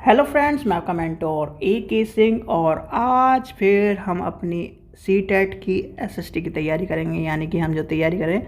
Hello friends, मैं आपका mentor के सिंह और आज फिर हम अपनी सी टेट की एसएसटी की तैयारी करेंगे। यानी कि हम जो तैयारी करें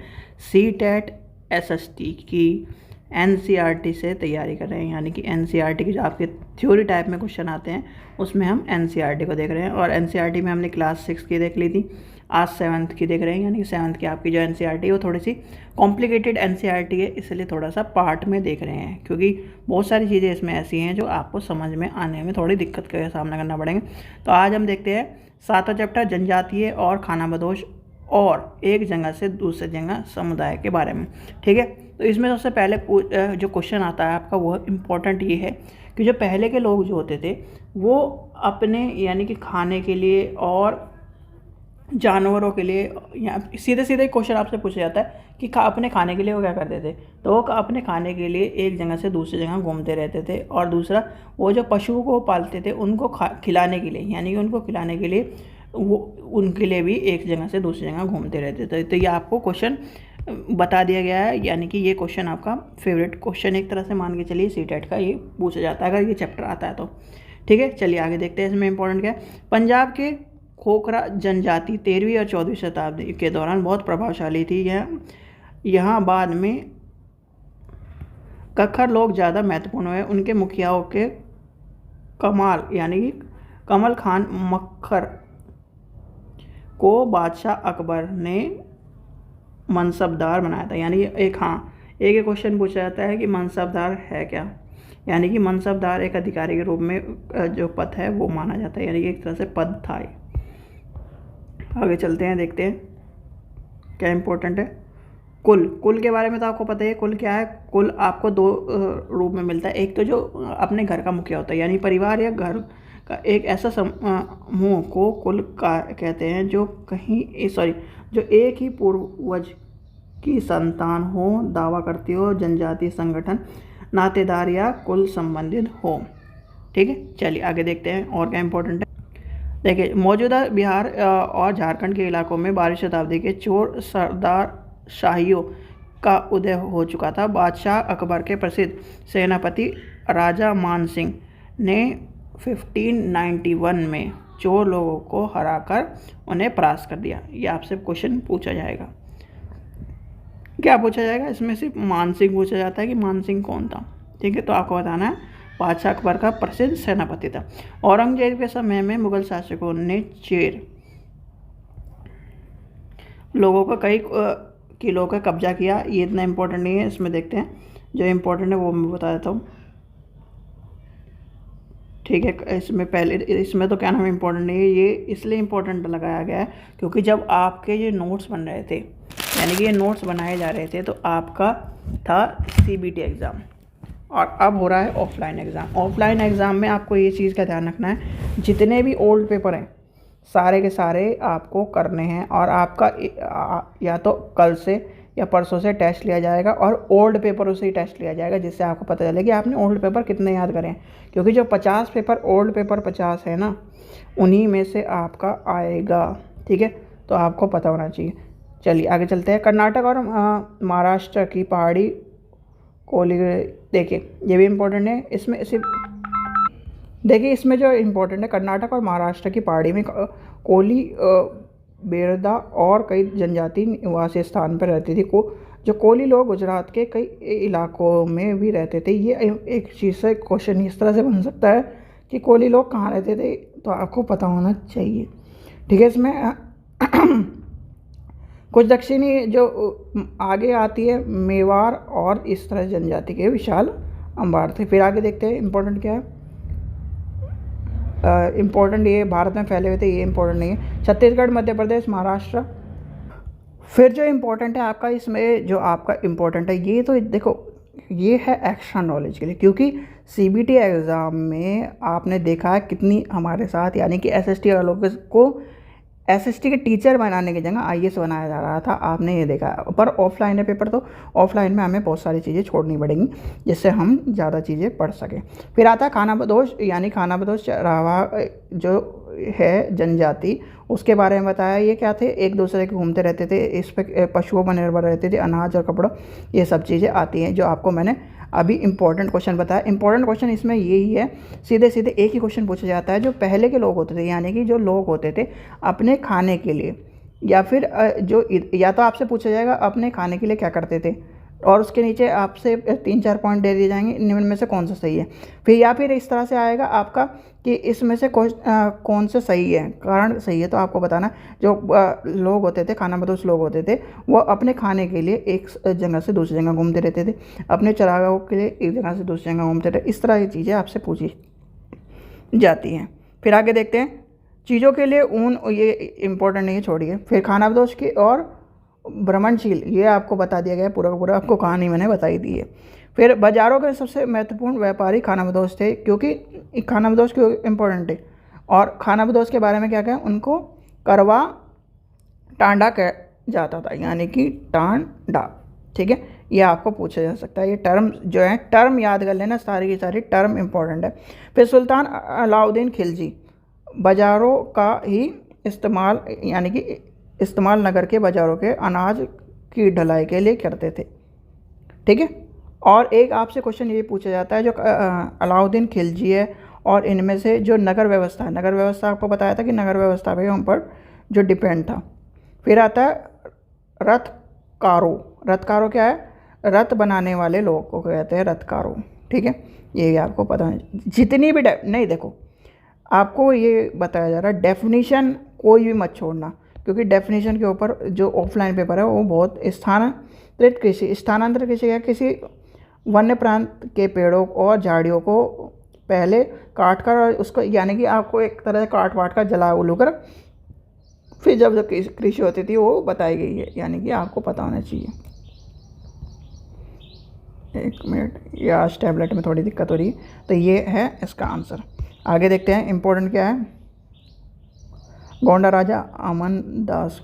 सी टेट एसएसटी की एनसीईआरटी से तैयारी कर रहे हैं। यानी कि एनसीईआरटी की जो आपके थ्योरी टाइप में क्वेश्चन आते हैं उसमें हम एनसीईआरटी को देख रहे हैं। और एनसीईआरटी में हमने क्लास 6 की देख ली थी, आज 7th की देख रहे हैं। यानी कि 7th की आपकी जो एनसीईआरटी है वो थोड़ी सी कॉम्प्लिकेटेड एनसीईआरटी है, इसलिए थोड़ा सा पार्ट में देख रहे हैं, क्योंकि बहुत सारी चीज़ें इसमें ऐसी हैं जो आपको समझ में आने में थोड़ी दिक्कत का सामना करना पड़ेंगे। तो आज हम देखते हैं 7वां चैप्टर जनजातीय और खानाबदोश और एक जगह से दूसरे जगह समुदाय के बारे में। ठीक है, तो इसमें सबसे पहले जो क्वेश्चन आता है आपका वो इम्पोर्टेंट ये है कि जो पहले के लोग जो होते थे वो अपने यानी कि खाने के लिए और जानवरों के लिए, या सीधे सीधे क्वेश्चन आपसे पूछा जाता है कि अपने खाने के लिए वो क्या करते थे। तो वो अपने खाने के लिए एक जगह से दूसरी जगह घूमते रहते थे। और दूसरा, वो जो पशुओं को पालते थे उनको खिलाने के लिए, यानी कि उनको खिलाने के लिए वो उनके लिए भी एक जगह से दूसरी जगह घूमते रहते थे। तो ये आपको क्वेश्चन बता दिया गया है। यानी कि ये क्वेश्चन आपका फेवरेट क्वेश्चन एक तरह से मान के चलिए सी टेट का ये पूछा जाता है अगर ये चैप्टर आता है तो। ठीक है, चलिए आगे देखते हैं इसमें इंपॉर्टेंट क्या है। पंजाब के खोखरा जनजाति 13वीं और 14वीं शताब्दी के दौरान बहुत प्रभावशाली थी। यहाँ बाद में कखर लोग ज़्यादा महत्वपूर्ण हुए। उनके मुखियाओं के कमाल यानी कि कमल खान मक्खर को बादशाह अकबर ने मनसबदार बनाया था। यानी एक क्वेश्चन पूछा जाता है कि मनसबदार है क्या। यानी कि मनसबदार एक अधिकारी के रूप में जो पद है वो माना जाता है, यानी कि एक तरह से पद था। आगे चलते हैं, देखते हैं क्या इंपॉर्टेंट है। कुल के बारे में तो आपको पता है। कुल क्या है? कुल आपको दो रूप में मिलता है। एक तो जो अपने घर का मुखिया होता है, यानी परिवार या घर का एक ऐसा समूह को कुल का कहते हैं जो जो एक ही पूर्वज की संतान हो, दावा करती हो, जनजातीय संगठन, नातेदार या कुल संबंधित हो। ठीक है, चलिए आगे देखते हैं और क्या इंपॉर्टेंट है। देखिए, मौजूदा बिहार और झारखंड के इलाकों में 12वीं शताब्दी के चोर सरदार शाहियों का उदय हो चुका था। बादशाह अकबर के प्रसिद्ध सेनापति राजा मान सिंह ने 1591 में चोर लोगों को हराकर उन्हें परास्त कर दिया। ये आपसे क्वेश्चन पूछा जाएगा। क्या पूछा जाएगा? इसमें सिर्फ मान सिंह पूछा जाता है कि मान सिंह कौन था। ठीक है, तो आपको बताना है बादशाह अकबर का प्रसिद्ध सेनापति था। औरंगजेब के समय में मुगल शासकों ने चेर लोगों का कई किलों का कब्जा किया। ये इतना इम्पोर्टेंट नहीं है, इसमें देखते हैं जो इम्पोर्टेंट है वो मैं बता देता हूँ। ठीक है, इसमें तो क्या नाम इम्पोर्टेंट नहीं है, ये इसलिए इम्पोर्टेंट लगाया गया है क्योंकि जब आपके ये नोट्स बन रहे थे, यानी कि ये नोट्स बनाए जा रहे थे, तो आपका था CBT एग्ज़ाम और अब हो रहा है ऑफलाइन एग्ज़ाम। ऑफलाइन एग्ज़ाम में आपको ये चीज़ का ध्यान रखना है, जितने भी ओल्ड पेपर हैं सारे के सारे आपको करने हैं। और आपका या तो कल से या परसों से टेस्ट लिया जाएगा और ओल्ड पेपरों से ही टेस्ट लिया जाएगा, जिससे आपको पता चले कि आपने ओल्ड पेपर कितने याद करें। क्योंकि जो 50 पेपर ओल्ड पेपर 50 है ना, उन्हीं में से आपका आएगा। ठीक है, तो आपको पता होना चाहिए। चलिए आगे चलते हैं। कर्नाटक और महाराष्ट्र की पहाड़ी कोली, देखिए ये भी इम्पोर्टेंट है। इसमें सिर्फ देखिए, इसमें जो इम्पोर्टेंट है, कर्नाटक और महाराष्ट्र की पहाड़ी में कोली, बेरदा और कई जनजाति निवासी स्थान पर रहती थी। जो कोली लोग गुजरात के कई इलाकों में भी रहते थे। ये एक चीज़ से क्वेश्चन इस तरह से बन सकता है कि कोली लोग कहाँ रहते थे, तो आपको पता होना चाहिए। ठीक है, इसमें कुछ दक्षिणी जो आगे आती है मेवाड़ और इस तरह जनजाति के विशाल अंबार थे। फिर आगे देखते हैं इम्पोर्टेंट क्या है। इम्पोर्टेंट ये भारत में फैले हुए थे, ये इम्पोर्टेंट नहीं है। छत्तीसगढ़, मध्य प्रदेश, महाराष्ट्र। फिर जो इम्पोर्टेंट है आपका, इसमें जो आपका इम्पोर्टेंट है ये तो देखो, ये है एक्स्ट्रा नॉलेज के लिए, क्योंकि CBT एग्ज़ाम में आपने देखा है कितनी हमारे साथ, यानी कि SST वालों को SST के टीचर बनाने की जगह IAS बनाया जा रहा था, आपने ये देखा। पर ऑफलाइन है पेपर, तो ऑफलाइन में हमें बहुत सारी चीज़ें छोड़नी पड़ेंगी जिससे हम ज़्यादा चीज़ें पढ़ सकें। फिर आता है खानाबदोश, यानी खानाबदोश चरावा जो है जनजाति, उसके बारे में बताया। ये क्या थे? एक दूसरे के घूमते रहते थे, इस पर पशुओं पर निर्भर रहते थे, अनाज और कपड़ा, ये सब चीज़ें आती हैं जो आपको मैंने अभी इंपॉर्टेंट क्वेश्चन बताया। इंपॉर्टेंट क्वेश्चन इसमें यही है, सीधे सीधे एक ही क्वेश्चन पूछा जाता है। जो पहले के लोग होते थे, यानी कि जो लोग होते थे अपने खाने के लिए, या फिर या तो आपसे पूछा जाएगा अपने खाने के लिए क्या करते थे, और उसके नीचे आपसे 3-4 पॉइंट दे दिए जाएंगे, इनमें में से कौन सा सही है। फिर या फिर इस तरह से आएगा आपका कि इसमें से कौन सा सही है, कारण सही है तो आपको बताना। जो लोग होते थे, खानाबदोश लोग होते थे, वो अपने खाने के लिए एक जगह से दूसरी जगह घूमते रहते थे, अपने चरागाहों के लिए एक जगह से दूसरी जगह घूमते थे। इस तरह की चीज़ें आपसे पूछी जाती हैं। फिर आगे देखते हैं, चीज़ों के लिए ऊन, ये इंपॉर्टेंट नहीं है, छोड़िए। फिर खानाबदोश की और भ्रमणशील, ये आपको बता दिया गया, पूरा का पूरा आपको कहानी मैंने बताई दी है। फिर बाज़ारों के सबसे महत्वपूर्ण व्यापारी खानाबदोश थे, क्योंकि खानाबदोश क्यों इंपॉर्टेंट है, और खानाबदोश के बारे में क्या कहें, उनको करवा टांडा कह जाता था, यानी कि टांडा। ठीक है, ये आपको पूछा जा सकता है। ये टर्म जो है, टर्म याद कर लेना, सारी की सारी टर्म इंपॉर्टेंट है। फिर सुल्तान अलाउद्दीन खिलजी बाज़ारों का ही इस्तेमाल, यानी कि इस्तेमाल नगर के बाज़ारों के अनाज की ढलाई के लिए करते थे। ठीक है, और एक आपसे क्वेश्चन ये पूछा जाता है, जो अलाउद्दीन खिलजी है, और इनमें से जो नगर व्यवस्था है, नगर व्यवस्था आपको बताया था कि नगर व्यवस्था पे हम पर जो डिपेंड था। फिर आता है रथकारों। रथकारों क्या है, रथ बनाने वाले लोग को कहते हैं रथकारों। ठीक है, ये आपको पता है। जितनी भी नहीं, देखो आपको ये बताया जा रहा है, डेफिनीशन कोई भी मत छोड़ना, क्योंकि डेफिनेशन के ऊपर जो ऑफलाइन पेपर है वो बहुत स्थानांतरित कृषि है, किसी वन्य प्रांत के पेड़ों और झाड़ियों को पहले काट कर और उसको, यानी कि आपको एक तरह से काट वाट कर जला उलू कर फिर जब कृषि होती थी वो बताई गई है, यानी कि आपको पता होना चाहिए। एक मिनट, ये आज टैबलेट में थोड़ी दिक्कत हो रही है, तो ये है इसका आंसर। आगे देखते हैं, इम्पोर्टेंट क्या है। गोंडा राजा अमन दास,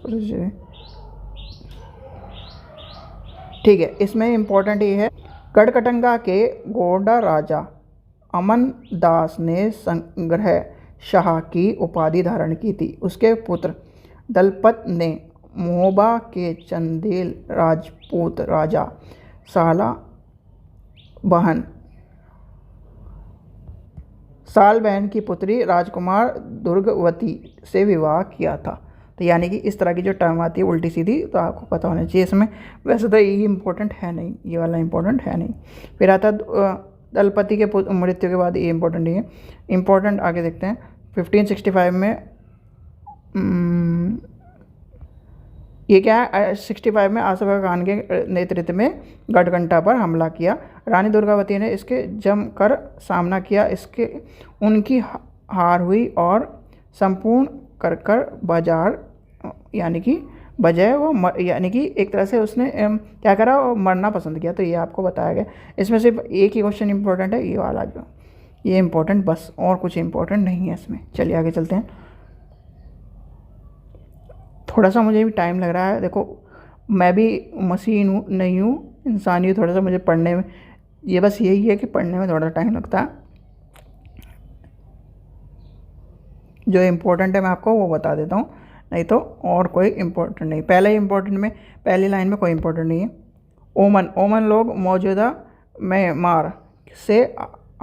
ठीक है, इसमें इम्पोर्टेंट ये है, गढ़कटंगा के गोंडा राजा अमन दास ने संग्रह शाह की उपाधि धारण की थी। उसके पुत्र दलपत ने मोहबा के चंदेल राजपूत राजा साला साल बहन की पुत्री राजकुमार दुर्गवती से विवाह किया था। तो यानी कि इस तरह की जो टर्म आती है उल्टी सीधी, तो आपको पता होना चाहिए इसमें। वैसे तो ये इंपॉर्टेंट है नहीं, ये वाला इंपॉर्टेंट है नहीं। फिर आता दलपति के मृत्यु के बाद, ये इंपॉर्टेंट नहीं है। इंपॉर्टेंट आगे देखते हैं, 1565 में ये क्या है, 65 में आसफा खान के नेतृत्व में गढ़कंटा पर हमला किया। रानी दुर्गावती ने इसके जमकर सामना किया, इसके उनकी हार हुई और संपूर्ण कर बाजार, यानी कि बजाय वो यानी कि एक तरह से उसने क्या करा, वो मरना पसंद किया। तो ये आपको बताया गया। इसमें सिर्फ एक ही क्वेश्चन इंपॉर्टेंट है, ये वाला जो, ये इंपॉर्टेंट बस, और कुछ इंपॉर्टेंट नहीं है इसमें। चलिए आगे चलते हैं। थोड़ा सा मुझे भी टाइम लग रहा है, देखो मैं भी मशीन हूँ नहीं हूँ, इंसान ही, थोड़ा सा मुझे पढ़ने में, ये बस यही है कि पढ़ने में थोड़ा टाइम लगता है। जो इम्पोर्टेंट है मैं आपको वो बता देता हूँ, नहीं तो और कोई इम्पोर्टेंट नहीं। पहले इम्पोर्टेंट में, पहली लाइन में कोई इम्पोर्टेंट नहीं है। ओमन लोग मौजूदा म्यांमार से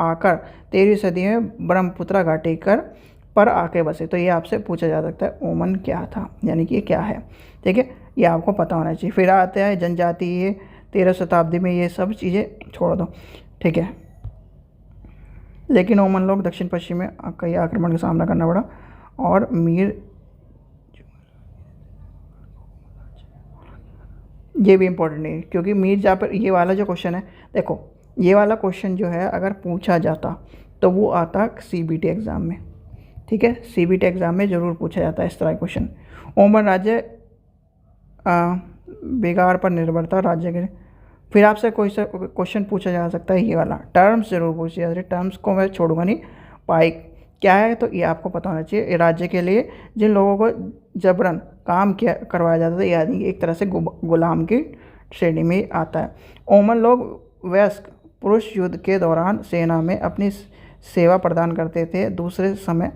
आकर 13वीं सदी में ब्रह्मपुत्रा घाटी पर आके बसे। तो ये आपसे पूछा जा सकता है ओमन क्या था, यानी कि ये क्या है। ठीक है, ये आपको पता होना चाहिए। फिर आते हैं जनजाति, ये 13वीं शताब्दी में, ये सब चीज़ें छोड़ दो। ठीक है, लेकिन ओमन लोग दक्षिण पश्चिम में कई आक्रमण का सामना करना पड़ा, और मीर, ये भी इम्पोर्टेंट नहीं है, क्योंकि मीर जाफर, ये वाला जो क्वेश्चन है, देखो ये वाला क्वेश्चन जो है अगर पूछा जाता तो वो आता CBT एग्ज़ाम में। ठीक है, CBT एग्ज़ाम में ज़रूर पूछा जाता है इस तरह का क्वेश्चन। ओमन राज्य बेगार पर निर्भर था, राज्य के। फिर आपसे कोई सा क्वेश्चन पूछा जा सकता है, ये वाला टर्म्स जरूर पूछे जाते हैं, टर्म्स को मैं छोड़ूंगा नहीं। पाइक क्या है, तो ये आपको पता होना चाहिए। राज्य के लिए जिन लोगों को जबरन काम किया करवाया जाता था, यानी एक तरह से गुलाम की श्रेणी में आता है। ओमन लोग वयस्क पुरुष युद्ध के दौरान सेना में अपनी सेवा प्रदान करते थे, दूसरे समय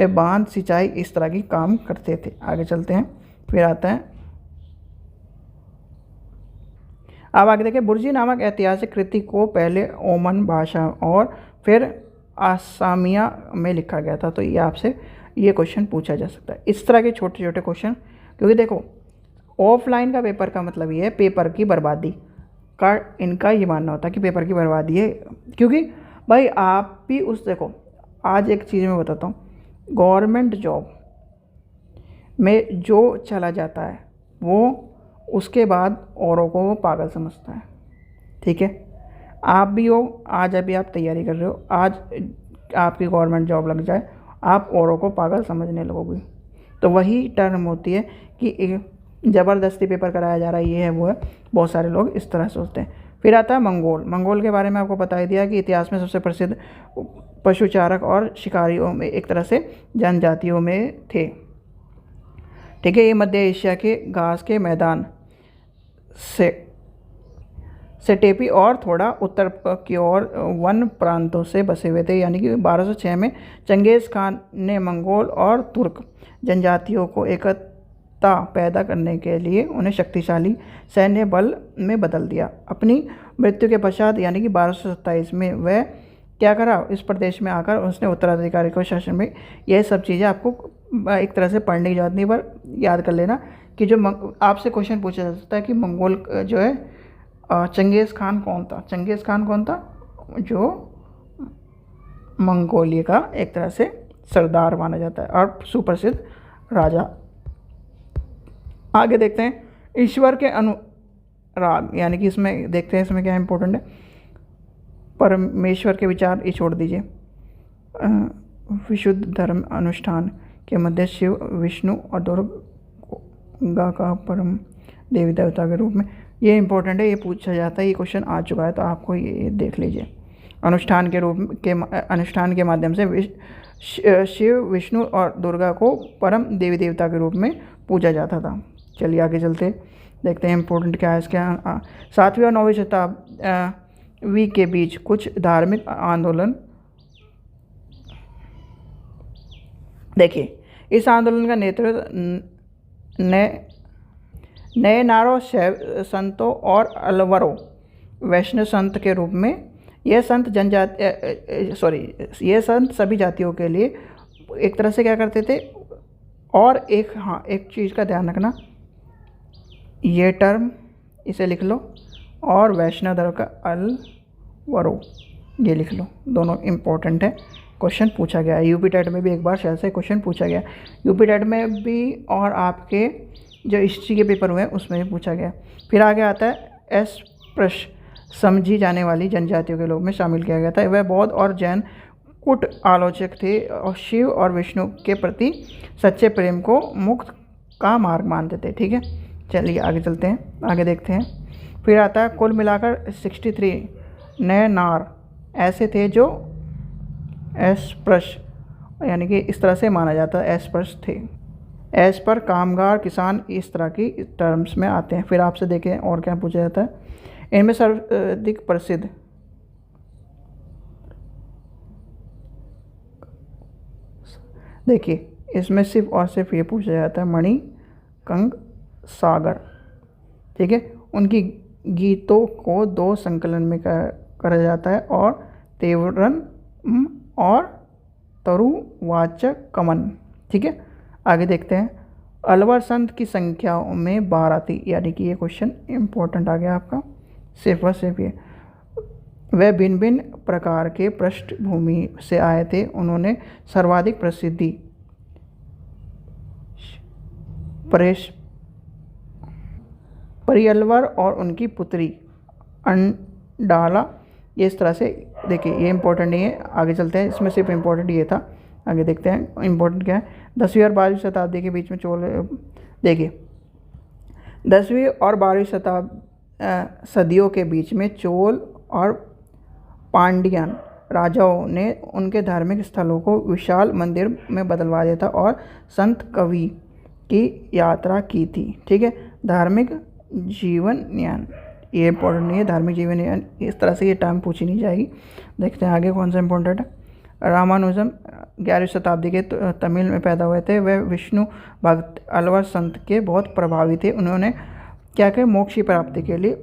बांध, सिंचाई, इस तरह की काम करते थे। आगे चलते हैं। फिर आता है अब आगे देखिए, बुर्जी नामक ऐतिहासिक कृति को पहले ओमन भाषा और फिर आसामिया में लिखा गया था। तो ये आपसे ये क्वेश्चन पूछा जा सकता है। इस तरह के छोटे छोटे क्वेश्चन, क्योंकि देखो ऑफलाइन का पेपर का मतलब ये है पेपर की बर्बादी का, इनका ये मानना होता है कि पेपर की बर्बादी है। क्योंकि भाई आप भी उस, देखो आज एक चीज़ मैं बताता हूँ, गवर्नमेंट जॉब में जो चला जाता है वो उसके बाद औरों को वो पागल समझता है। ठीक है, आप भी हो, आज अभी आप तैयारी कर रहे हो, आज आपकी गवर्नमेंट जॉब लग जाए, आप औरों को पागल समझने लगोगे। तो वही टर्म होती है कि ज़बरदस्ती पेपर कराया जा रहा है, ये है वो है, बहुत सारे लोग इस तरह सोचते हैं। फिर आता है मंगोल। मंगोल के बारे में आपको बता ही दिया कि इतिहास में सबसे प्रसिद्ध पशुचारक और शिकारियों में एक तरह से जनजातियों में थे। ठीक है, ये मध्य एशिया के घास के मैदान से टेपी और थोड़ा उत्तर की ओर वन प्रांतों से बसे हुए थे। यानी कि 1206 में चंगेज़ खान ने मंगोल और तुर्क जनजातियों को एकता पैदा करने के लिए उन्हें शक्तिशाली सैन्य बल में बदल दिया। अपनी मृत्यु के पश्चात यानी कि 1227 में वह क्या करा, इस प्रदेश में आकर उसने उत्तराधिकारी को शासन में, यह सब चीज़ें आपको एक तरह से पढ़ने की जरूरत नहीं, पर याद कर लेना कि जो आपसे क्वेश्चन पूछा जा सकता है कि मंगोल जो है चंगेज़ खान कौन था। चंगेज़ खान कौन था, जो मंगोलिया का एक तरह से सरदार माना जाता है और सुप्रसिद्ध राजा। आगे देखते हैं ईश्वर के अनुराग, यानी कि इसमें देखते हैं इसमें क्या इंपॉर्टेंट है। परमेश्वर के विचार ये छोड़ दीजिए। विशुद्ध धर्म अनुष्ठान के मध्य शिव, विष्णु और दुर्गा का परम देवी देवता के रूप में, ये इंपॉर्टेंट है, ये पूछा जाता है, ये क्वेश्चन आ चुका है, तो आपको ये देख लीजिए। अनुष्ठान के माध्यम से शिव, विष्णु और दुर्गा को परम देवी देवता के रूप में पूजा जाता था। चलिए आगे चलते देखते हैं इंपॉर्टेंट क्या है इसके। 7वीं और 9वीं शताब्दी के बीच कुछ धार्मिक आंदोलन, देखिए इस आंदोलन का नेतृत्व नए नारों, शैव संतों और अलवरों वैष्णव संत के रूप में, यह संत ये संत सभी जातियों के लिए एक तरह से क्या करते थे। और एक चीज़ का ध्यान रखना, ये टर्म इसे लिख लो, और वैष्णव धर्म का अलवरो ये लिख लो, दोनों इम्पोर्टेंट है, क्वेश्चन पूछा गया है। यूपी टेट में भी एक बार शायद से क्वेश्चन पूछा गया, यूपी टेट में भी, और आपके जो हिस्ट्री के पेपर हुए हैं उसमें भी पूछा गया। फिर आगे आता है अस्पृश्य समझी जाने वाली जनजातियों के लोग में शामिल किया गया था। वह बौद्ध और जैन कूट आलोचक थे और शिव और विष्णु के प्रति सच्चे प्रेम को मुक्त का मार्ग मानते थे। ठीक है, चलिए आगे चलते हैं, आगे देखते हैं। फिर आता है कुल मिलाकर 63 नए नार ऐसे थे जो अस्पृश्य, यानी कि इस तरह से माना जाता है, अस्पृश्य थे। एस पर कामगार, किसान, इस तरह की टर्म्स में आते हैं। फिर आपसे देखें और क्या पूछा जाता है। इनमें सर्वाधिक प्रसिद्ध देखिए, इसमें सिर्फ और सिर्फ ये पूछा जाता है मणिकंग सागर। ठीक है, उनकी गीतों को 2 संकलन में करा जाता है, और तेवरन और तरुवाचक कमन। ठीक है, आगे देखते हैं। अलवर संत की संख्या में 12 थी, यानी कि ये क्वेश्चन इंपॉर्टेंट आ गया आपका, सिर्फ और सिर्फ ये। वे भिन्न भिन्न प्रकार के पृष्ठभूमि से आए थे। उन्होंने सर्वाधिक प्रसिद्धि परियलवर और उनकी पुत्री अंडाला, ये इस तरह से, देखिए ये इंपॉर्टेंट नहीं है, आगे चलते हैं। इसमें सिर्फ इंपॉर्टेंट ये था, आगे देखते हैं इंपॉर्टेंट क्या है। 10वीं और 12वीं शताब्दी के बीच में चोल, देखिए 10वीं और 12वीं सदियों के बीच में चोल और पांड्यन राजाओं ने उनके धार्मिक स्थलों को विशाल मंदिर में बदलवा दिया था और संत कवि की यात्रा की थी। ठीक है, धार्मिक जीवन यान, ये इंपॉर्टेंट नहीं है, धार्मिक जीवन यान इस तरह से ये टर्म पूछी नहीं जाएगी। देखते हैं आगे कौन सा इंपॉर्टेंट है। रामानुजम 11वीं शताब्दी के तमिल में पैदा हुए थे। वह विष्णु भक्त अलवर संत के बहुत प्रभावी थे। उन्होंने क्या किया, मोक्ष की प्राप्ति के लिए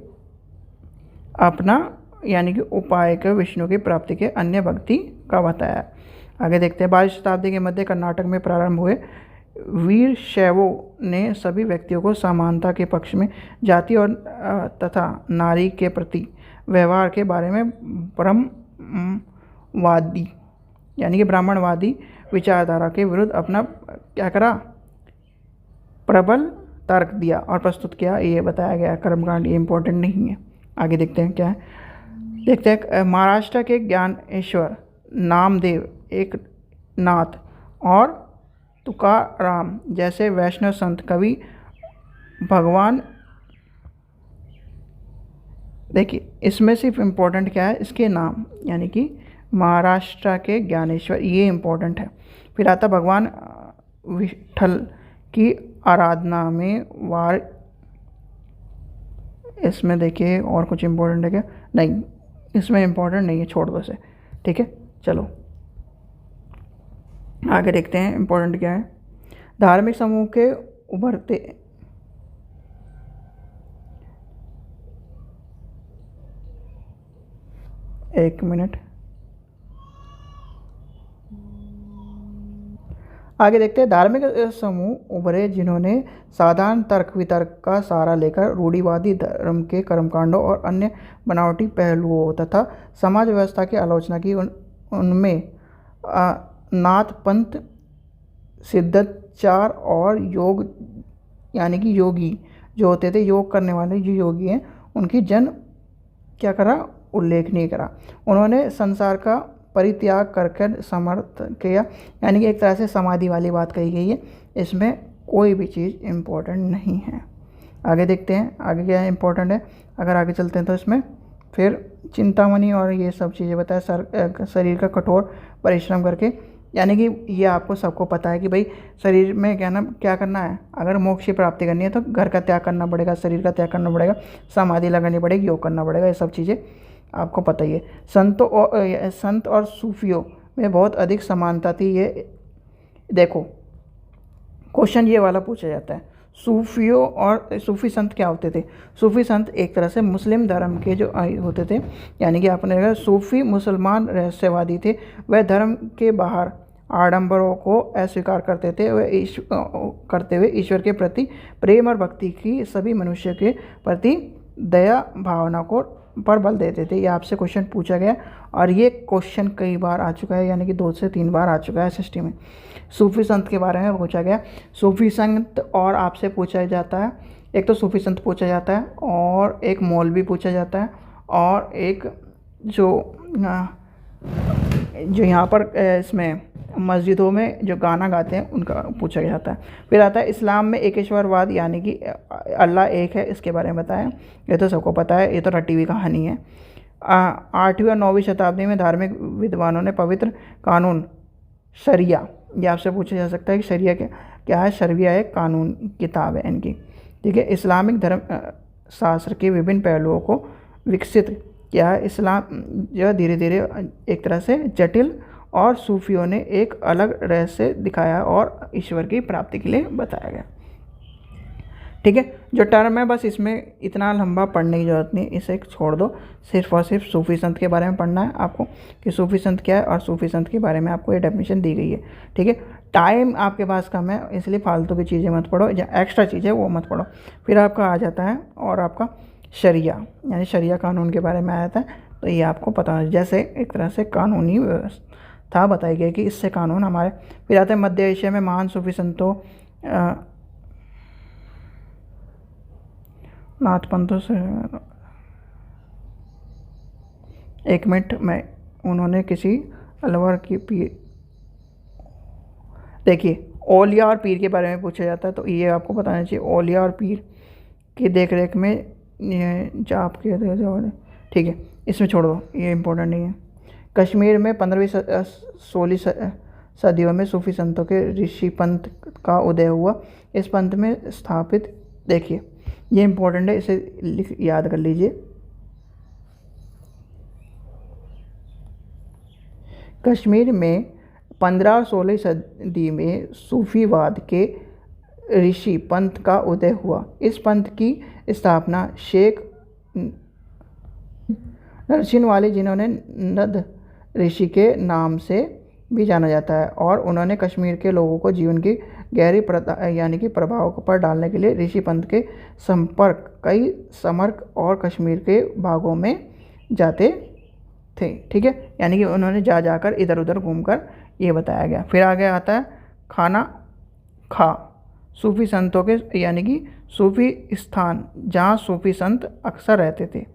अपना यानी कि उपाय के विष्णु की प्राप्ति के अन्य भक्ति का बताया। आगे देखते हैं। 22वीं शताब्दी के मध्य कर्नाटक में प्रारंभ हुए वीर शैवों ने सभी व्यक्तियों को समानता के पक्ष में जाति और तथा नारी के प्रति व्यवहार के बारे में ब्रह्मवादी यानी कि ब्राह्मणवादी विचारधारा के विरुद्ध अपना क्या करा, प्रबल तर्क दिया और प्रस्तुत किया। ये बताया गया कर्मकांड, ये इंपॉर्टेंट नहीं है। आगे देखते हैं क्या है। देखते हैं महाराष्ट्र के ज्ञानेश्वर, नामदेव, एक नाथ और तुकाराम जैसे वैष्णव संत कवि भगवान, देखिए इसमें सिर्फ इम्पोर्टेंट क्या है, इसके नाम, यानी कि महाराष्ट्र के ज्ञानेश्वर, ये इम्पोर्टेंट है। फिर आता भगवान विठल की आराधना में वार, इसमें देखिए और कुछ इम्पोर्टेंट है क्या, नहीं इसमें इम्पोर्टेंट नहीं है, छोड़ दो इसे, ठीक है। चलो आगे देखते हैं इम्पोर्टेंट क्या है। धार्मिक समूह के उभरते, एक मिनट, आगे देखते हैं। धार्मिक समूह उभरे जिन्होंने साधारण तर्क वितर्क का सहारा लेकर रूढ़िवादी धर्म के कर्मकांडों और अन्य बनावटी पहलुओं तथा समाज व्यवस्था की आलोचना की। उनमें नाथ पंथ, सिद्धाचार और योग यानी कि योगी जो होते थे, योग करने वाले जो योगी हैं, उनकी क्या करा, उल्लेख नहीं करा। उन्होंने संसार का परित्याग करके समर्थ किया, यानी कि एक तरह से समाधि वाली बात कही गई है, इसमें कोई भी चीज़ इम्पोर्टेंट नहीं है। आगे देखते हैं आगे क्या इम्पोर्टेंट है। अगर आगे चलते हैं तो इसमें फिर चिंतामणि और ये सब चीज़ें बताया, शरीर का कठोर परिश्रम करके, यानी कि ये आपको सबको पता है कि भाई शरीर में क्या करना है, अगर मोक्ष की प्राप्ति करनी है तो घर का त्याग करना पड़ेगा, शरीर का त्याग करना पड़ेगा, समाधि लगानी पड़ेगी, योग करना पड़ेगा, ये सब चीज़ें आपको पता ही है। संत और सूफियों में बहुत अधिक समानता थी। ये देखो क्वेश्चन ये वाला पूछा जाता है, सूफियों और सूफी संत क्या होते थे। सूफी संत एक तरह से मुस्लिम धर्म के जो होते थे, यानी कि आपने देखा सूफी मुसलमान रहस्यवादी थे। वह धर्म के बाहर आडंबरों को अस्वीकार करते थे, वह करते हुए ईश्वर के प्रति प्रेम और भक्ति की सभी मनुष्य के प्रति दया भावना को पर बल देते थे। ये आपसे क्वेश्चन पूछा गया और ये क्वेश्चन कई बार आ चुका है, यानी कि 2 से 3 बार आ चुका है एसएसटी में। सूफी संत के बारे में पूछा गया। सूफी संत और आपसे पूछा जाता है, एक तो सूफी संत पूछा जाता है और एक मौलवी पूछा जाता है और एक जो यहाँ पर इसमें मस्जिदों में जो गाना गाते हैं उनका पूछा जाता है। फिर आता है इस्लाम में एकेश्वरवाद, यानी कि अल्लाह एक है, इसके बारे में बताया। ये तो सबको पता है, ये तो रटी हुई कहानी है। 8वीं और 9वीं शताब्दी में धार्मिक विद्वानों ने पवित्र कानून शरिया, ये आपसे पूछा जा सकता है कि शरिया क्या है। शरिया एक कानून किताब है इनकी, ठीक है। इस्लामिक धर्म शास्त्र के विभिन्न पहलुओं को विकसित किया है। इस्लाम जो धीरे धीरे एक तरह से जटिल और सूफियों ने एक अलग रहस्य दिखाया और ईश्वर की प्राप्ति के लिए बताया गया, ठीक है। जो टर्म है बस इसमें इतना लंबा पढ़ने की ज़रूरत नहीं, इसे छोड़ दो। सिर्फ और सिर्फ सूफी संत के बारे में पढ़ना है आपको कि सूफी संत क्या है और सूफी संत के बारे में आपको ये डेफिनेशन दी गई है, ठीक है। टाइम आपके पास कम है, इसलिए फालतू की चीज़ें मत पढ़ो, या एक्स्ट्रा चीज़ें वो मत पढ़ो। फिर आपका आ जाता है और आपका शरिया, यानी शरिया कानून के बारे में आया था, तो ये आपको पता है, जैसे एक तरह से कानूनी व्यवस्था बताई गई कि इससे कानून हमारे। फिर आते हैं मध्य एशिया में महान सूफी संतों नाथ पंथों से, एक मिनट में उन्होंने किसी अलवर की पीर, देखिए औलिया और पीर के बारे में पूछा जाता है, तो ये आपको बताना चाहिए। औलिया और पीर की देखरेख में ये जाप के, ठीक है, इसमें छोड़ दो, ये इम्पोर्टेंट नहीं है। कश्मीर में 15वीं-16वीं सदियों में सूफी संतों के ऋषि पंथ का उदय हुआ। इस पंथ में स्थापित, देखिए ये इम्पोर्टेंट है, इसे याद कर लीजिए। कश्मीर में 15 और 16वीं सदी में सूफीवाद के ऋषि पंथ का उदय हुआ। इस पंथ की स्थापना शेख नरसिंह वाली जिन्होंने नद ऋषि के नाम से भी जाना जाता है, और उन्होंने कश्मीर के लोगों को जीवन की गहरी यानी कि प्रभाव पर डालने के लिए ऋषि पंथ के संपर्क कई समर्क और कश्मीर के भागों में जाते थे। ठीक है, यानी कि उन्होंने जाकर इधर उधर घूमकर ये बताया गया। फिर आगे आता है खाना खा, सूफी संतों के यानी कि सूफी स्थान जहाँ सूफी संत अक्सर रहते थे,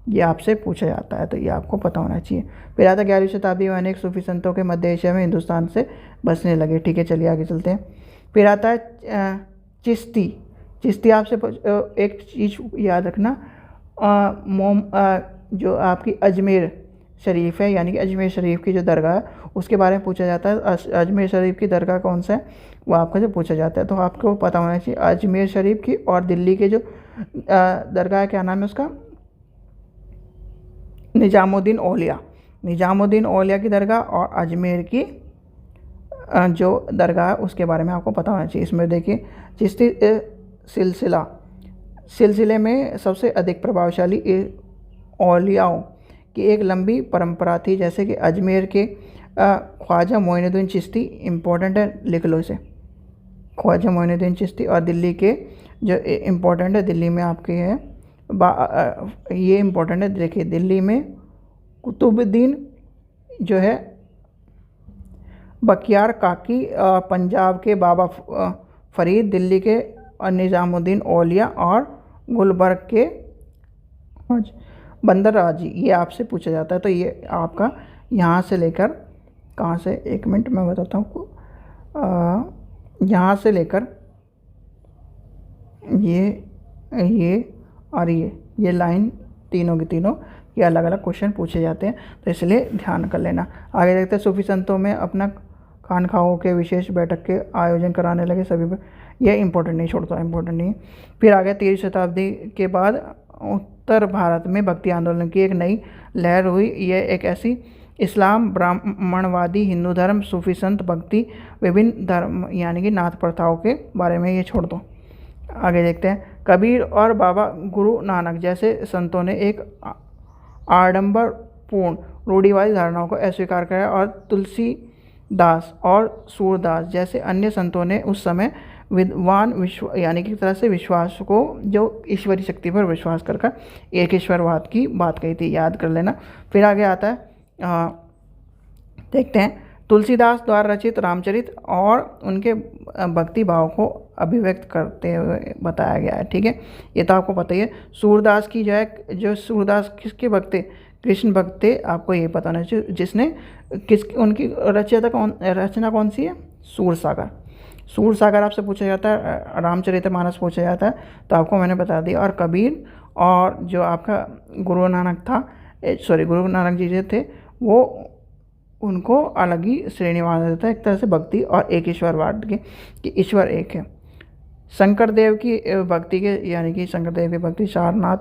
ये आपसे पूछा जाता है, तो ये आपको पता होना चाहिए। फिर आता 11वीं शताब्दी में अनेक सूफी संतों के मध्य एशिया में हिंदुस्तान से बसने लगे। ठीक है, चलिए आगे चलते हैं। फिर आता है चिश्ती। चिश्ती आपसे एक चीज़ याद रखना, जो आपकी अजमेर शरीफ है, यानी कि अजमेर शरीफ की जो दरगाह है उसके बारे में पूछा जाता है। अजमेर शरीफ की दरगाह कौन सा है वो आपका जो पूछा जाता है, तो आपको पता होना चाहिए अजमेर शरीफ की। और दिल्ली के जो दरगाह है, क्या नाम है उसका, निजामुद्दीन औलिया। निजामुद्दीन औलिया की दरगाह और अजमेर की जो दरगाह है उसके बारे में आपको पता होना चाहिए। इसमें देखिए चिश्ती सिलसिले में सबसे अधिक प्रभावशाली औलियाओं की एक लंबी परंपरा थी, जैसे कि अजमेर के ख्वाजा मोइनुद्दीन चिश्ती, इम्पोर्टेंट है, लिख लो इसे, ख्वाजा मोइनुद्दीन चिश्ती। और दिल्ली के जो इम्पोर्टेंट है, दिल्ली में आपके है ये इम्पोर्टेंट है, देखिए दिल्ली में कुतुबुद्दीन जो है बख्तियार काकी, पंजाब के बाबा फरीद, दिल्ली के निज़ामुद्दीन औलिया और गुलबर्ग के बंदर राजी, ये आपसे पूछा जाता है। तो ये आपका यहाँ से लेकर कहाँ से, एक मिनट मैं बताता हूँ आपको, यहाँ से लेकर ये और ये लाइन तीनों की तीनों ये अलग अलग क्वेश्चन पूछे जाते हैं, तो इसलिए ध्यान कर लेना। आगे देखते हैं सूफी संतों में अपना खानखाओं के विशेष बैठक के आयोजन कराने लगे सभी पर, यह इंपॉर्टेंट नहीं, छोड़ता इम्पोर्टेंट नहीं। फिर आगे 13वीं शताब्दी के बाद उत्तर भारत में भक्ति आंदोलन की एक नई लहर हुई। यह एक ऐसी इस्लाम, ब्राह्मणवादी, हिंदू धर्म, सूफी संत, भक्ति, विभिन्न धर्म यानी कि नाथ प्रथाओं के बारे में ये छोड़ दो। आगे देखते हैं कबीर और बाबा गुरु नानक जैसे संतों ने एक आडंबरपूर्ण रूढ़िवादी धारणाओं को अस्वीकार किया, और तुलसीदास और सूरदास जैसे अन्य संतों ने उस समय विद्वान यानी कि तरह से विश्वास को, जो ईश्वरी शक्ति पर विश्वास कर एक ईश्वरवाद की बात कही थी, याद कर लेना। फिर आगे आता है देखते हैं तुलसीदास द्वारा रचित रामचरित और उनके भक्ति भाव को अभिव्यक्त करते हुए बताया गया है। ठीक है, ये तो आपको पता ही है। सूरदास की जो है, जो सूरदास किसके भक्त थे, कृष्ण भक्त थे, आपको ये पता होना चाहिए। जिसने उनकी रचना कौन सी है, सूरसागर। सूरसागर आपसे पूछा जाता है, रामचरितमानस पूछा जाता है, तो आपको मैंने बता दिया। और कबीर और जो आपका गुरु नानक था, गुरु नानक जी जो थे, वो उनको अलग ही श्रेणी माना जाता है, एक तरह से भक्ति और एक ईश्वरवाद के, कि ईश्वर एक है। शंकर देव की भक्ति के, यानी कि शंकर देव की भक्ति सारनाथ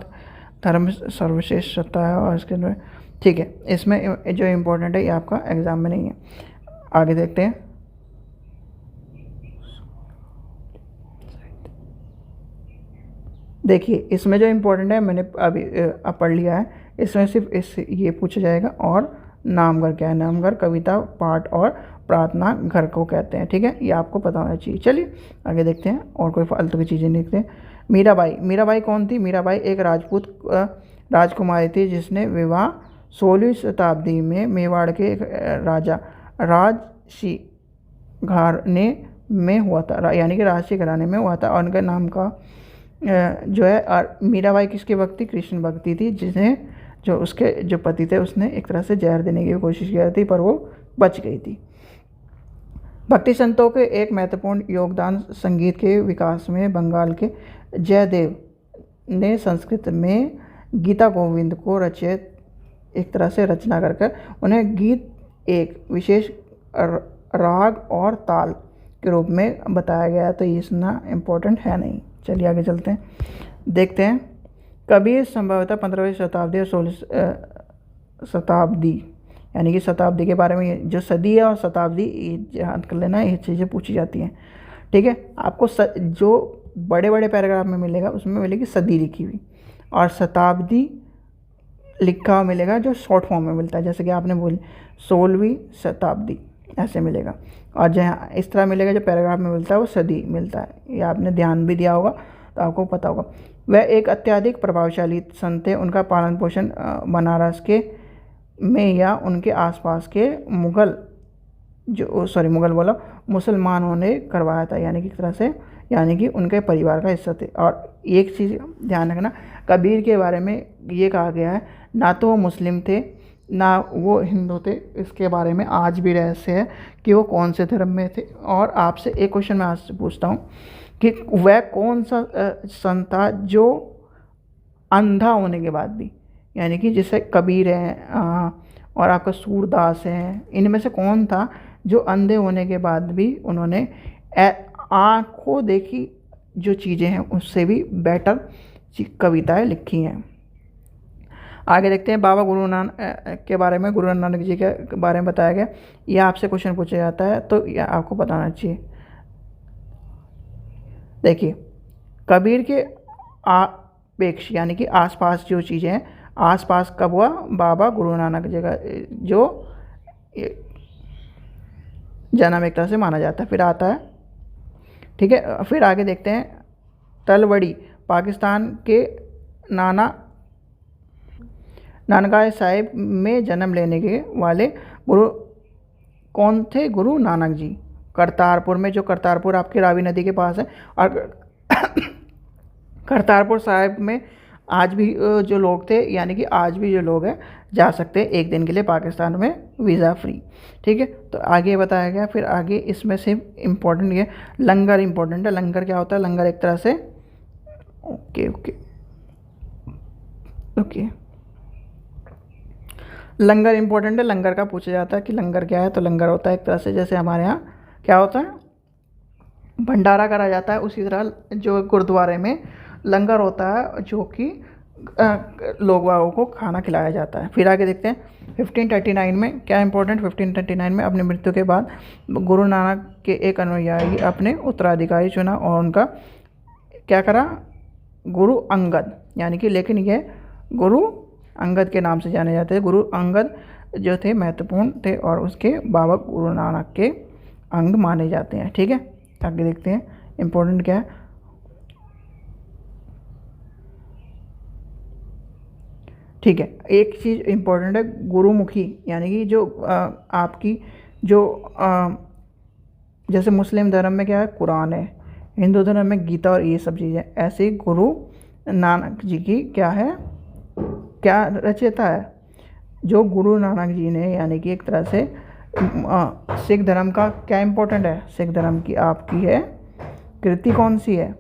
धर्म सर्वश्रेष्ठ सत्ता है, और इसके अंदर ठीक है, इसमें जो इम्पोर्टेंट है ये आपका एग्जाम में नहीं है। आगे देखते हैं देखिए, इसमें जो इम्पोर्टेंट है मैंने अभी पढ़ लिया है, इसमें सिर्फ ये पूछा जाएगा। और नामघर क्या है, नामघर कविता पाठ और प्रार्थना घर को कहते हैं। ठीक है, ये आपको पता होना चाहिए। चलिए आगे देखते हैं, और कोई फालतू की चीज़ें देखते हैं। मीराबाई कौन थी? मीराबाई एक राजपूत राजकुमारी थी, जिसने विवाह 16वीं शताब्दी में मेवाड़ के एक राजा राजसी घराने में हुआ था, यानी कि राजसी घराने में हुआ था। और उनके नाम का जो है मीराबाई किसकी भक्ति? कृष्ण भक्ति थी, जिसने जो उसके जो पति थे उसने एक तरह से जहर देने की कोशिश की थी, पर वो बच गई थी। भक्ति संतों के एक महत्वपूर्ण योगदान संगीत के विकास में बंगाल के जयदेव ने संस्कृत में गीता गोविंद को रचित एक तरह से रचना कर उन्हें गीत एक विशेष राग और ताल के रूप में बताया गया। तो ये इतना इम्पोर्टेंट है नहीं। चलिए आगे चलते हैं, देखते हैं। कबीर संभवतः 15वीं शताब्दी और 16वीं शताब्दी, यानी कि शताब्दी के बारे में, जो सदी है और शताब्दी याद कर लेना, ये चीज़ें पूछी जाती हैं। ठीक है, आपको जो बड़े बड़े पैराग्राफ में मिलेगा उसमें मिलेगी सदी लिखी हुई, और शताब्दी लिखा हुआ मिलेगा जो शॉर्ट फॉर्म में मिलता है, जैसे कि आपने बोली 16वीं शताब्दी ऐसे मिलेगा। और जहाँ इस तरह मिलेगा जो पैराग्राफ में मिलता है वो सदी मिलता है। ये आपने ध्यान भी दिया होगा तो आपको पता होगा। वह एक अत्यधिक प्रभावशाली संत थे। उनका पालन पोषण बनारस के में या उनके आसपास के मुगल बोला मुसलमानों ने करवाया था, यानी कि एक तरह से यानी कि उनके परिवार का हिस्सा थे। और एक चीज़ ध्यान रखना, कबीर के बारे में ये कहा गया है ना तो वो मुस्लिम थे ना वो हिंदू थे। इसके बारे में आज भी रहस्य है कि वो कौन से धर्म में थे। और आपसे एक क्वेश्चन मैं आज से पूछता हूँ कि वह कौन सा संत था जो अंधा होने के बाद भी, यानी कि जैसे कबीर है और आपका सूरदास है, इनमें से कौन था जो अंधे होने के बाद भी उन्होंने आँखों देखी जो चीज़ें हैं उससे भी बेटर कविताएं लिखी हैं। आगे देखते हैं बाबा गुरु नानक के बारे में, गुरु नानक जी के बारे में बताया गया। यह आपसे क्वेश्चन पूछा जाता है तो यह आपको बताना चाहिए। देखिए, कबीर के अपेक्ष यानी कि आसपास जो चीज़ें हैं, आसपास कब हुआ? बाबा गुरु नानक जी का जो जन्म एक तरह से माना जाता है। फिर आता है, ठीक है, फिर आगे देखते हैं तलवड़ी पाकिस्तान के नानकाना साहिब में जन्म लेने के वाले गुरु कौन थे? गुरु नानक जी। करतारपुर में, जो करतारपुर आपके रावी नदी के पास है, और करतारपुर साहिब में आज भी जो लोग थे, यानी कि आज भी जो लोग हैं जा सकते हैं एक दिन के लिए पाकिस्तान में वीज़ा फ्री। ठीक है, तो आगे बताया गया। फिर आगे इसमें से इम्पोर्टेंट ये लंगर इम्पोर्टेंट है। लंगर क्या होता है? लंगर एक तरह से ओके लंगर इम्पोर्टेंट है। लंगर का पूछा जाता है कि लंगर क्या है, तो लंगर होता है एक तरह से जैसे हमारे यहाँ क्या होता है भंडारा करा जाता है, उसी तरह जो गुरुद्वारे में लंगर होता है जो कि लोग वालों को खाना खिलाया जाता है। फिर आगे देखते हैं 1539 में क्या इंपॉर्टेंट। 1539 में अपनी मृत्यु के बाद गुरु नानक के एक अनुयायी अपने उत्तराधिकारी चुना और उनका क्या करा? गुरु अंगद, यानी कि लेकिन ये गुरु अंगद के नाम से जाने जाते हैं। गुरु अंगद जो थे महत्वपूर्ण थे और उसके बाबा गुरु नानक के अंग माने जाते हैं। ठीक है, आगे देखते हैं इम्पोर्टेंट क्या है। ठीक है, एक चीज़ इम्पोर्टेंट है गुरुमुखी, यानी कि जो आपकी जो जैसे मुस्लिम धर्म में क्या है? कुरान है, हिंदू धर्म में गीता और ये सब चीज़ें, ऐसे ही गुरु नानक जी की क्या है? क्या रचयिता है? जो गुरु नानक जी ने, यानी कि एक तरह से सिख धर्म का क्या इम्पोर्टेंट है? सिख धर्म की आपकी है कृति कौन सी है?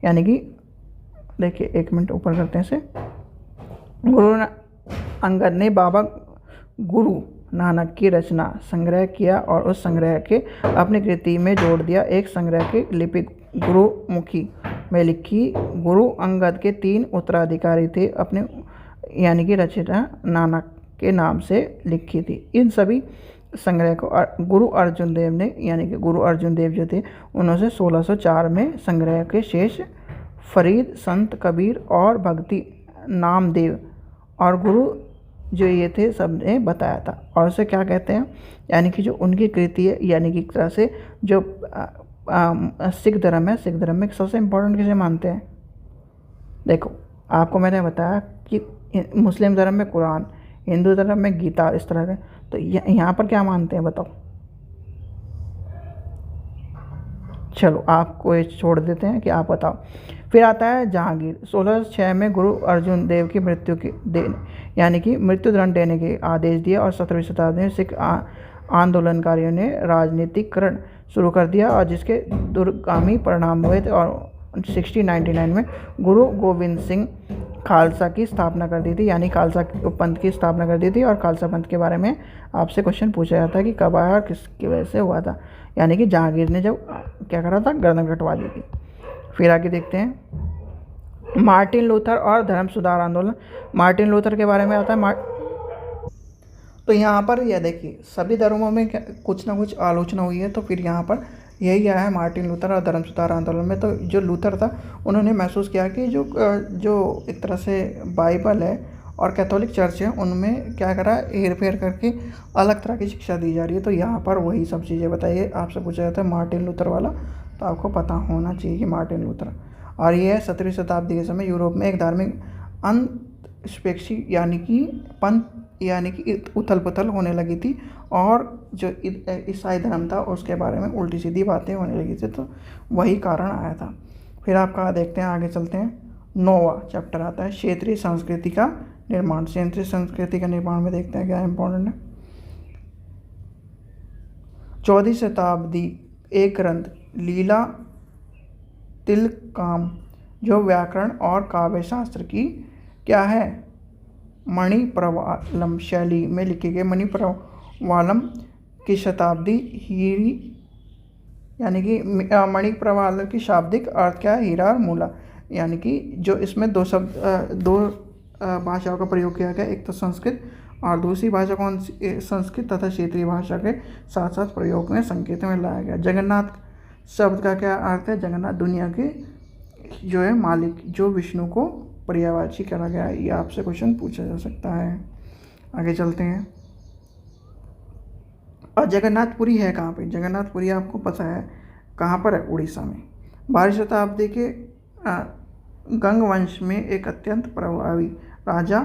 यानी कि देखिए, एक मिनट ऊपर करते हैं इसे। गुरु अंगद ने बाबा गुरु नानक की रचना संग्रह किया और उस संग्रह के अपनी कृति में जोड़ दिया। एक संग्रह की लिपि गुरुमुखी में लिखी। गुरु अंगद के 3 उत्तराधिकारी थे, अपने यानी कि रचना नानक के नाम से लिखी थी। इन सभी संग्रह को गुरु अर्जुन देव ने, यानी कि गुरु अर्जुन देव जो थे उन्होंने 1604 में संग्रह के शेष फरीद, संत कबीर और भक्ति नामदेव और गुरु जो ये थे सब ने बताया था। और उसे क्या कहते हैं? यानी कि जो उनकी कृति है, यानी कि एक तरह से जो सिख धर्म है, सिख धर्म में सबसे इम्पोर्टेंट किसे मानते हैं? देखो, आपको मैंने बताया कि मुस्लिम धर्म में कुरान, हिंदू धर्म में गीता, इस तरह के, तो यहाँ पर क्या मानते हैं बताओ? चलो आपको ये छोड़ देते हैं कि आप बताओ। फिर आता है जहांगीर। 1606 में गुरु अर्जुन देव की यानी कि मृत्यु दंड देने के आदेश दिए और 17वीं शताब्दी में सिख आंदोलनकारियों ने राजनीतिकरण शुरू कर दिया और जिसके दूरगामी परिणाम हुए थे। और 1699 में गुरु गोविंद सिंह खालसा की स्थापना कर दी थी, यानी खालसा पंथ की स्थापना कर दी थी। और खालसा पंथ के बारे में आपसे क्वेश्चन पूछा जाता है कि कब आया और किसकी वजह से हुआ था, यानी कि जहांगीर ने जब क्या करा था? गर्दन कटवा दी थी। फिर आगे देखते हैं मार्टिन लूथर और धर्म सुधार आंदोलन। मार्टिन लूथर के बारे में आता है तो यहाँ पर यह देखिए, सभी धर्मों में कुछ ना कुछ आलोचना हुई है, तो फिर यहाँ पर यही आया है मार्टिन लूथर और धर्म सुधार आंदोलन में। तो जो लूथर था उन्होंने महसूस किया कि जो एक तरह से बाइबल है और कैथोलिक चर्च है उनमें क्या करा, हेर फेर करके अलग तरह की शिक्षा दी जा रही है। तो यहाँ पर वही सब चीज़ें बताइए। आपसे पूछा जाता है मार्टिन लूथर वाला, तो आपको पता होना चाहिए कि मार्टिन लूथर। और ये है 17वीं शताब्दी के समय यूरोप में एक धार्मिक अंतस्पेक्षी यानी कि उथल पुथल होने लगी थी, और जो ईसाई धर्म था उसके बारे में उल्टी सीधी बातें होने लगी थी, तो वही कारण आया था। फिर आपका देखते हैं, आगे चलते हैं। 9वां चैप्टर आता है क्षेत्रीय संस्कृति का निर्माण। क्षेत्रीय संस्कृति का निर्माण में देखते हैं क्या इंपॉर्टेंट है। 14वीं शताब्दी एक ग्रंथ लीला तिलकाम जो व्याकरण और काव्य शास्त्र की क्या है, मणिप्रवालम शैली में लिखे गए। मणिप्रवालम की शताब्दी हीरी यानी कि मणिप्रवालम की शाब्दिक अर्थ क्या है, हीरा और मूला, यानी कि जो इसमें दो भाषाओं का प्रयोग किया गया, एक तो संस्कृत और दूसरी भाषा कौन सी, संस्कृत तथा क्षेत्रीय भाषा के साथ साथ प्रयोग में संकेत में लाया गया। जगन्नाथ शब्द का क्या अर्थ है, जगन्नाथ दुनिया के जो है मालिक, जो विष्णु को पर्यायवाची करा गया। ये आपसे क्वेश्चन पूछा जा सकता है। आगे चलते हैं। और जगन्नाथपुरी है कहाँ पे, जगन्नाथपुरी आपको पता है कहाँ पर है, उड़ीसा में। 12वीं शताब्दी के गंग वंश में एक अत्यंत प्रभावी राजा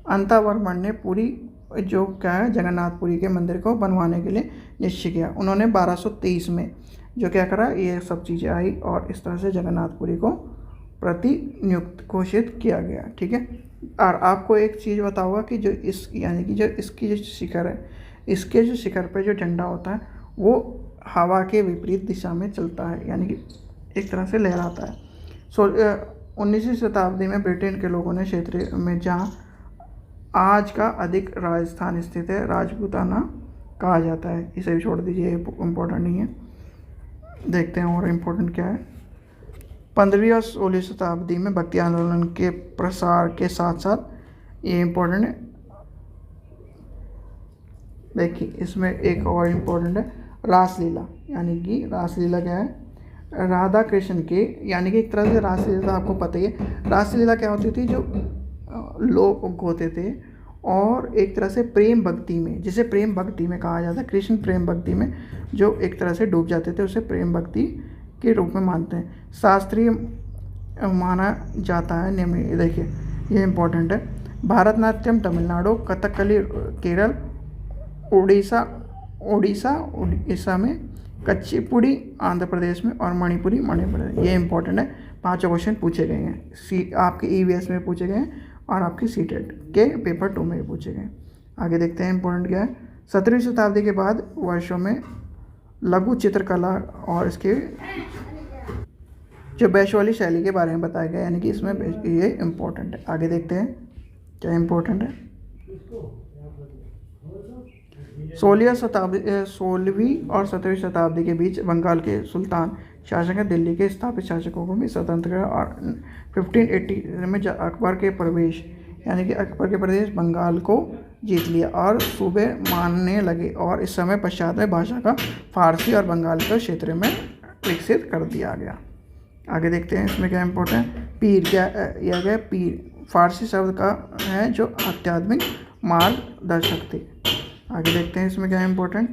अंतावर्मन ने पूरी जो क्या है जगन्नाथपुरी के मंदिर को बनवाने के लिए निश्चय किया। उन्होंने 1223 में जो क्या करा, ये सब चीज़ें आई और इस तरह से जगन्नाथपुरी को प्रतिनियुक्त घोषित किया गया। ठीक है। और आपको एक चीज़ बताऊंगा कि जो यानी कि जो इसकी जो शिखर है, इसके जो शिखर पे जो झंडा होता है वो हवा के विपरीत दिशा में चलता है, यानी कि एक तरह से लहराता है। 19वीं शताब्दी में ब्रिटेन के लोगों ने क्षेत्र में जहाँ आज का अधिक राजस्थान स्थित है, राजपूताना कहा जाता है। इसे भी छोड़ दीजिए, इम्पोर्टेंट नहीं है। देखते हैं और इम्पोर्टेंट क्या है। 15वीं और 16वीं शताब्दी में भक्ति आंदोलन के प्रसार के साथ साथ ये इम्पोर्टेंट है। देखिए इसमें एक और इम्पोर्टेंट है रासलीला, यानी कि रासलीला क्या है, राधा कृष्ण के, यानी कि एक तरह से रासलीला आपको पता ही है। रासलीला क्या होती थी, जो लोग होते थे और एक तरह से प्रेम भक्ति में, जिसे प्रेम भक्ति में कहा जाता है, कृष्ण प्रेम भक्ति में जो एक तरह से डूब जाते थे, उसे प्रेम भक्ति के रूप में मानते हैं। शास्त्रीय माना जाता है नियमित। देखिए ये इम्पोर्टेंट है। भारतनाट्यम तमिलनाडु, कथकली केरल, उड़ीसा में, कुचिपुड़ी आंध्र प्रदेश में और मणिपुरी मणिपुर। ये इंपॉर्टेंट है। 5 क्वेश्चन पूछे गए हैं, आपके ईवीएस में पूछे गए हैं और आपके सीटेट के पेपर 2 में पूछे गए। आगे देखते हैं इंपॉर्टेंट क्या है। 17वीं शताब्दी के बाद वर्षों में लघु चित्रकला और इसके जो वैश्यवाली शैली के बारे में बताया गया, यानी कि इसमें ये इम्पोर्टेंट है। आगे देखते हैं क्या इम्पोर्टेंट है। 16वीं और 17वीं शताब्दी के बीच बंगाल के सुल्तान शासक दिल्ली के स्थापित शासकों को भी स्वतंत्र किया और 1580 में अकबर के प्रवेश, यानी कि अकबर के प्रदेश बंगाल को जीत लिया और सूबे मानने लगे, और इस समय पश्चात में भाषा का फारसी और बंगाल के क्षेत्र में विकसित कर दिया गया। आगे देखते हैं इसमें क्या इम्पोर्टेंट है। पीर क्या यह गया, पीर फारसी शब्द का है जो आध्यात्मिक मार्गदर्शक थे। आगे देखते हैं इसमें क्या है इम्पोर्टेंट।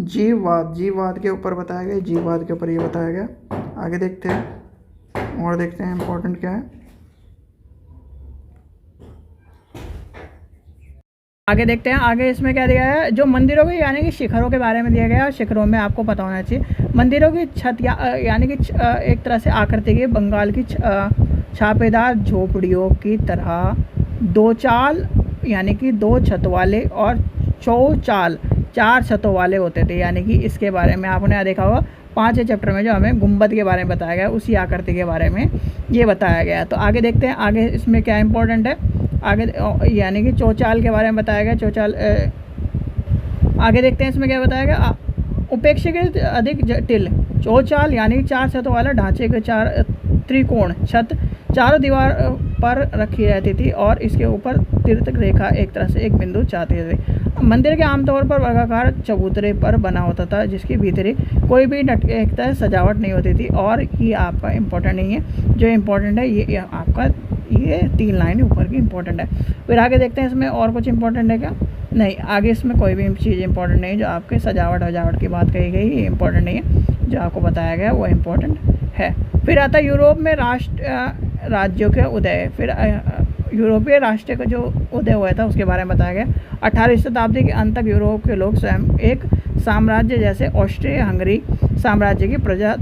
जीववाद के ऊपर बताया गया, जीववाद के ऊपर ये बताया गया। आगे देखते हैं और देखते हैं इम्पोर्टेंट क्या है। आगे देखते हैं। आगे इसमें क्या दिया है, जो मंदिरों के यानी कि शिखरों के बारे में दिया गया है। शिखरों में आपको पता होना चाहिए मंदिरों की छत यानी कि एक तरह से आकृति की बंगाल की छापेदार झोपड़ियों की तरह 2 चाल यानी कि 2 छत वाले और चौचाल 4 छतों वाले होते थे। यानी कि इसके बारे में आपने देखा होगा 5वें चैप्टर में जो हमें गुंबद के बारे में बताया गया, उसी आकृति के बारे में ये बताया गया है। तो आगे देखते हैं आगे इसमें क्या इंपॉर्टेंट है। आगे यानी कि चौचाल के बारे में बताया गया। चौचाल आगे देखते हैं इसमें क्या बताया गया। उपेक्षित अधिक जटिल चौचाल यानी 4 छतों वाला ढांचे के 4 त्रिकोण छत चारों दीवार पर रखी रहती थी और इसके ऊपर तीर्थ रेखा एक तरह से एक बिंदु चाहती थी। मंदिर के आमतौर पर वर्गाकार चबूतरे पर बना होता था जिसकी भीतरी कोई भी एक तरह सजावट नहीं होती थी। और ये आपका इम्पोर्टेंट नहीं है, जो इम्पोर्टेंट है ये आपका ये 3 लाइन ऊपर की इम्पोर्टेंट है। फिर आगे देखते हैं इसमें और कुछ इम्पोर्टेंट है क्या? नहीं, आगे इसमें कोई भी चीज़ इंपॉर्टेंट नहीं है। जो आपके सजावट की बात कही गई ये इंपॉर्टेंट नहीं है, जो आपको बताया गया वो इम्पोर्टेंट है। फिर आता है यूरोप में राज्यों के उदय। फिर यूरोपीय राष्ट्र का जो उदय हुआ था उसके बारे में बताया गया। 18वीं शताब्दी के अंत तक यूरोप के लोग स्वयं एक साम्राज्य जैसे ऑस्ट्रिया हंगरी साम्राज्य की प्रजा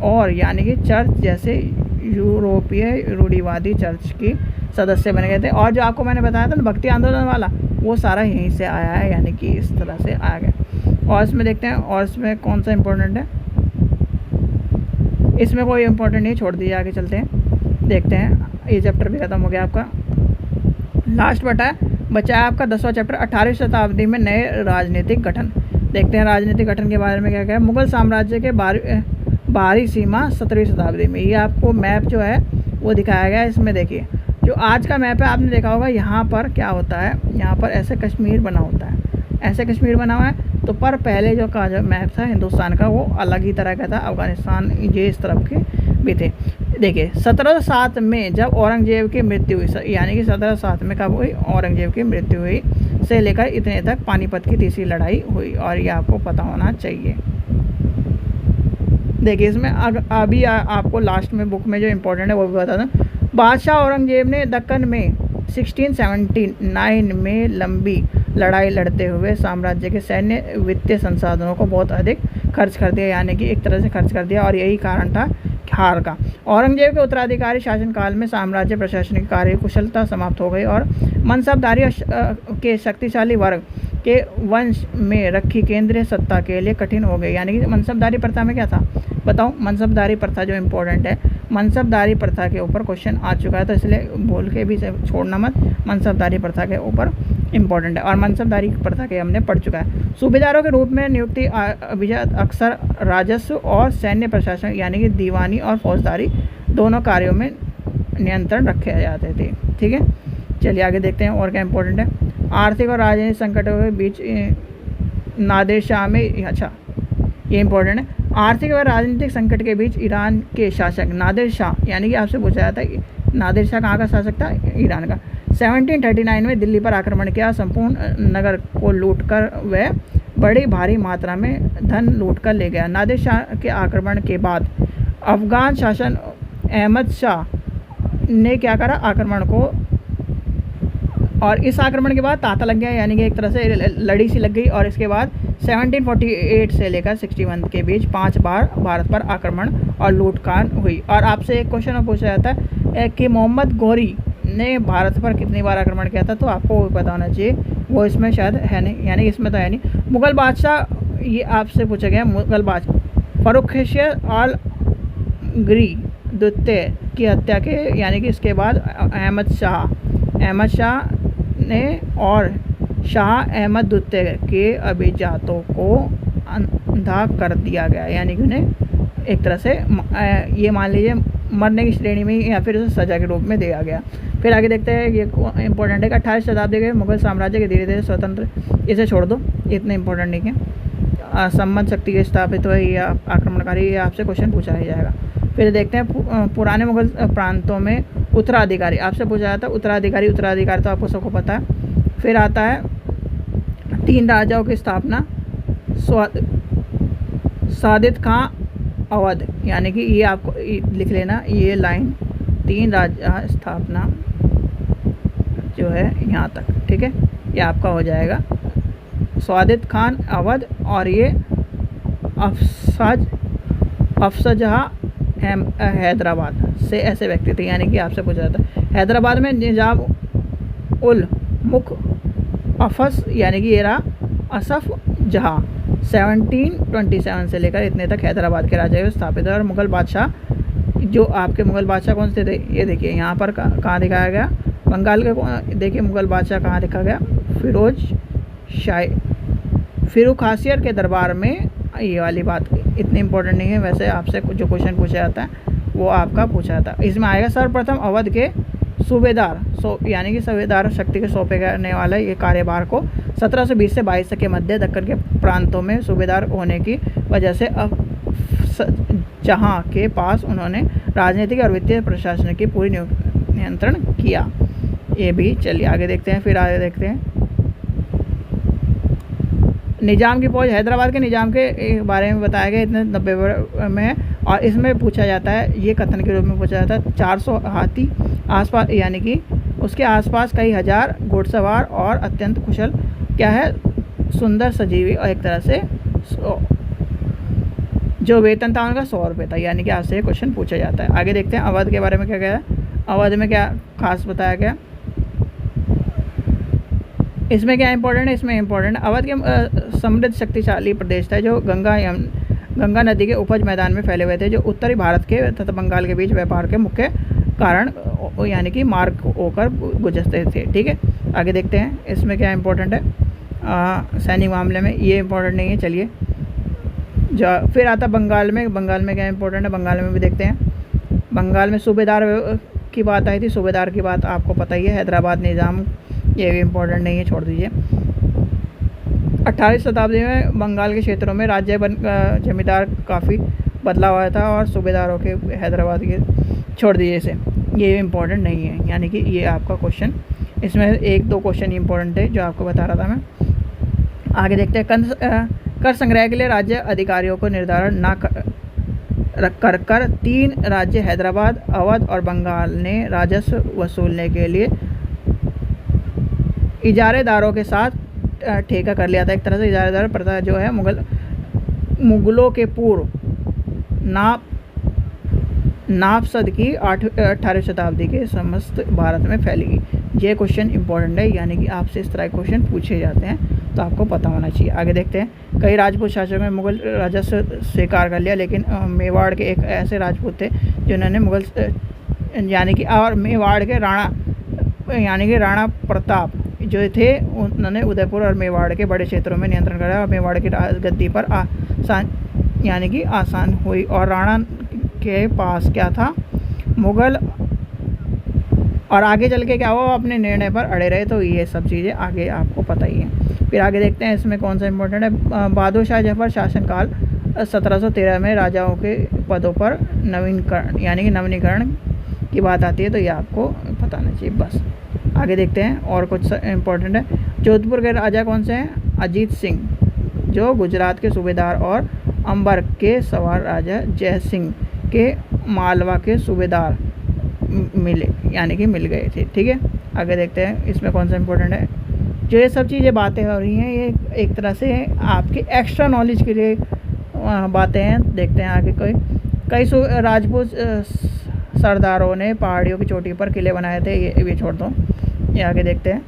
और यानी कि चर्च जैसे यूरोपीय रूढ़िवादी चर्च की सदस्य बन गए थे। और जो आपको मैंने बताया था ना भक्ति आंदोलन वाला, वो सारा यहीं से आया है, यानी कि इस तरह से आया गया। और इसमें देखते हैं और इसमें कौन सा इम्पोर्टेंट है। इसमें कोई इम्पोर्टेंट नहीं, छोड़ दीजिए, आगे चलते हैं। देखते हैं, ये चैप्टर भी ख़त्म हो गया आपका। लास्ट बचा है आपका 10वां चैप्टर 18वीं शताब्दी में नए राजनीतिक गठन। देखते हैं राजनीतिक गठन के बारे में क्या क्या है। मुगल साम्राज्य के बाहरी सीमा 17वीं शताब्दी में। ये आपको मैप जो है वो दिखाया गया है। इसमें देखिए जो आज का मैप है आपने देखा होगा, यहाँ पर क्या होता है, यहाँ पर ऐसे कश्मीर बना होता है, ऐसे कश्मीर बना हुआ है। तो पर पहले जो मैप था हिंदुस्तान का वो अलग ही तरह का था। अफ़गानिस्तान ये इस तरफ के भी थे। देखिए 1707 में जब औरंगजेब की मृत्यु हुई, यानी कि 1707 में कब हुई, औरंगजेब की मृत्यु हुई से लेकर इतने तक पानीपत की तीसरी लड़ाई हुई, और ये आपको पता होना चाहिए। देखिए इसमें अभी आपको लास्ट में बुक में जो इम्पोर्टेंट है वो भी बता दूं। बादशाह औरंगजेब ने दक्कन में 1679 में लंबी लड़ाई लड़ते हुए साम्राज्य के सैन्य वित्तीय संसाधनों को बहुत अधिक खर्च कर दिया, यानी कि एक तरह से खर्च कर दिया, और यही कारण था हार का। औरंगजेब के उत्तराधिकारी शासनकाल में साम्राज्य प्रशासनिक कार्य कुशलता समाप्त हो गई और मनसबदारी के शक्तिशाली वर्ग के वंश में रखी केंद्रीय सत्ता के लिए कठिन हो गई। यानी कि मनसबदारी प्रथा में क्या था बताओ, मनसबदारी प्रथा जो इम्पोर्टेंट है, मनसबदारी प्रथा के ऊपर क्वेश्चन आ चुका है, तो इसलिए बोल के भी छोड़ना मत, मनसबदारी प्रथा के ऊपर इम्पोर्टेंट है, और मनसबदारी प्रथा के हमने पढ़ चुका है। सूबेदारों के रूप में नियुक्ति अक्सर राजस्व और सैन्य प्रशासन यानी कि दीवानी और फौजदारी दोनों कार्यों में नियंत्रण रखे जाते थे। ठीक है, चलिए आगे देखते हैं और क्या इम्पोर्टेंट है। आर्थिक और राजनीतिक संकटों के बीच नादिर शाह में, अच्छा ये इम्पोर्टेंट है, आर्थिक और राजनीतिक संकट के बीच ईरान के शासक नादिर शाह, यानी कि आपसे पूछा जाता है नादिर शाह कहाँ का शासक था, ईरान का। 1739 में दिल्ली पर आक्रमण किया, संपूर्ण नगर को लूटकर वह बड़ी भारी मात्रा में धन लूटकर ले गया। नादिर शाह के आक्रमण के बाद अफगान शासन अहमद शाह ने क्या करा, आक्रमण को, और इस आक्रमण के बाद तांता लग गया, यानी कि एक तरह से लड़ी सी लग गई। और इसके बाद 1748 से लेकर 61 के बीच 5 बार भारत पर आक्रमण और लूटकांड हुई। और आपसे एक क्वेश्चन पूछा जाता है कि मोहम्मद गौरी ने भारत पर कितनी बार आक्रमण किया था, तो आपको वो पता होना चाहिए, वो इसमें शायद है नहीं, यानी इसमें तो है नहीं। मुग़ल बादशाह, ये आपसे पूछा गया, मुग़ल बादशाह फ़र्रुख़ आलमगीर द्वितीय की हत्या के, यानी कि इसके बाद अहमद शाह ने और शाह अहमद द्वितीय के अभिजातों को अंधा कर दिया गया, यानी कि उन्हें एक तरह से ये मान लीजिए मरने की श्रेणी में या फिर उसे सज़ा के रूप में दिया गया। फिर आगे देखते हैं, ये इंपॉर्टेंट है कि 18वीं शताब्दी के मुगल साम्राज्य के धीरे धीरे स्वतंत्र, इसे छोड़ दो, इतना इंपॉर्टेंट नहीं है। संबंध शक्ति के स्थापित हुए या आक्रमणकारी, ये आपसे क्वेश्चन पूछा ही जाएगा। फिर देखते हैं पुराने मुगल प्रांतों में उत्तराधिकारी, आपसे पूछा जाता है उत्तराधिकारी तो आपको सबको पता है। फिर आता है 3 राजाओं की स्थापना, सादित खां अवध, यानी कि ये आपको लिख लेना, ये लाइन 3 राजा स्थापना जो है यहाँ तक, ठीक है, ये आपका हो जाएगा सादित खान अवध, और ये अफसजहाँ हैदराबाद से ऐसे व्यक्ति थे, यानी कि आपसे पूछा जाता है। हैदराबाद में निजाम उल मुल्क अफस, यानी कि ये रहा असफ जहाँ, 1727 से लेकर इतने तक हैदराबाद के राजा स्थापित है। और मुग़ल बादशाह, जो आपके मुग़ल बादशाह कौन से थे, ये देखिए यहाँ पर कहाँ दिखाया गया, बंगाल के, देखिए मुग़ल बादशाह कहाँ दिखा गया, फ़र्रुखासियत के दरबार में। ये वाली बात इतनी इंपॉर्टेंट नहीं है, वैसे आपसे जो क्वेश्चन पूछा जाता है वो आपका पूछा था। इसमें आएगा सर्वप्रथम अवध के सूबेदार यानी कि सूबेदार शक्ति के सौंपे करने वाला ये कार्यभार को 1720 से 22 के मध्य दक्कन के प्रांतों में सूबेदार होने की वजह से जहाँ के पास उन्होंने राजनीतिक और वित्तीय प्रशासन की पूरी नियंत्रण किया। ये भी चलिए आगे देखते हैं। फिर आगे देखते हैं निज़ाम की फौज। हैदराबाद के निज़ाम के बारे में बताया गया इतने 90 में, और इसमें पूछा जाता है, ये कथन के रूप में पूछा जाता है 400 हाथी आसपास, यानी कि उसके आसपास कई हज़ार घुड़सवार और अत्यंत कुशल क्या है सुंदर सजीवी, और एक तरह से जो वेतन था उनका 100 रुपये था। यानी कि आपसे क्वेश्चन पूछा जाता है। आगे देखते हैं अवध के बारे में क्या गया, अवध में क्या खास बताया गया, इसमें क्या इंपॉर्टेंट है। इसमें इंपॉर्टेंट अवध के समृद्ध शक्तिशाली प्रदेश था जो गंगा नदी के उपज मैदान में फैले हुए थे, जो उत्तरी भारत के तथा बंगाल के बीच व्यापार के मुख्य कारण यानी कि मार्ग होकर गुजरते थे। ठीक है, आगे देखते हैं इसमें क्या इंपॉर्टेंट है। सैनिक मामले में ये इंपॉर्टेंट नहीं है। चलिए फिर आता बंगाल में क्या इंपॉर्टेंट है, बंगाल में भी देखते हैं। बंगाल में सूबेदार की बात आई थी, सूबेदार की बात आपको पता ही है। हैदराबाद निज़ाम ये भी इम्पोर्टेंट नहीं है, छोड़ दीजिए। 18वीं शताब्दी में बंगाल के क्षेत्रों में राज्य जमींदार काफ़ी बदलाव आया था और सूबेदारों के हैदराबाद के, छोड़ दीजिए इसे, ये इम्पोर्टेंट नहीं है। यानी कि ये आपका क्वेश्चन, इसमें 1-2 क्वेश्चन इंपॉर्टेंट है जो आपको बता रहा था मैं। आगे देखते हैं कर संग्रह के लिए राज्य अधिकारियों को निर्धारण ना कर 3 राज्य हैदराबाद, अवध और बंगाल ने राजस्व वसूलने के लिए इजारेदारों के साथ ठेका कर लिया था। एक तरह से इजारेदार प्रथा जो है मुगलों के पूर्व नापसद की 18वीं शताब्दी के समस्त भारत में फैली। ये क्वेश्चन इंपॉर्टेंट है, यानी कि आपसे इस तरह के क्वेश्चन पूछे जाते हैं तो आपको पता होना चाहिए। आगे देखते हैं कई राजपूत शासकों ने मुगल राजस्व स्वीकार कर लिया, लेकिन मेवाड़ के एक ऐसे राजपूत थे जिन्होंने मुगल यानी कि और मेवाड़ के राणा प्रताप जो थे उन्होंने उदयपुर और मेवाड़ के बड़े क्षेत्रों में नियंत्रण कराया और मेवाड़ की गद्दी पर आसान हुई। और राणा के पास क्या था, मुगल, और आगे चल के क्या हुआ, अपने निर्णय पर अड़े रहे। तो ये सब चीज़ें आगे आपको पता ही है। फिर आगे देखते हैं इसमें कौन सा इंपॉर्टेंट है। बहादुर शाह जफर शासनकाल 1713 में राजाओं के पदों पर नवीनीकरण यानी कि नवीनीकरण की बात आती है, तो ये आपको पता होना चाहिए बस। आगे देखते हैं और कुछ इंपॉर्टेंट है। जोधपुर के राजा कौन से हैं, अजीत सिंह जो गुजरात के सूबेदार, और अंबर के सवार राजा जय सिंह के मालवा के सूबेदार मिल गए थे। ठीक है, आगे देखते हैं इसमें कौन सा इंपॉर्टेंट है। जो ये सब चीज़ें बातें हो रही हैं ये एक तरह से आपके एक्स्ट्रा नॉलेज के लिए बातें हैं। देखते हैं आगे कई राजपूत सरदारों ने पहाड़ियों की चोटी पर किले बनाए थे, ये छोड़ दो। ये आगे देखते हैं।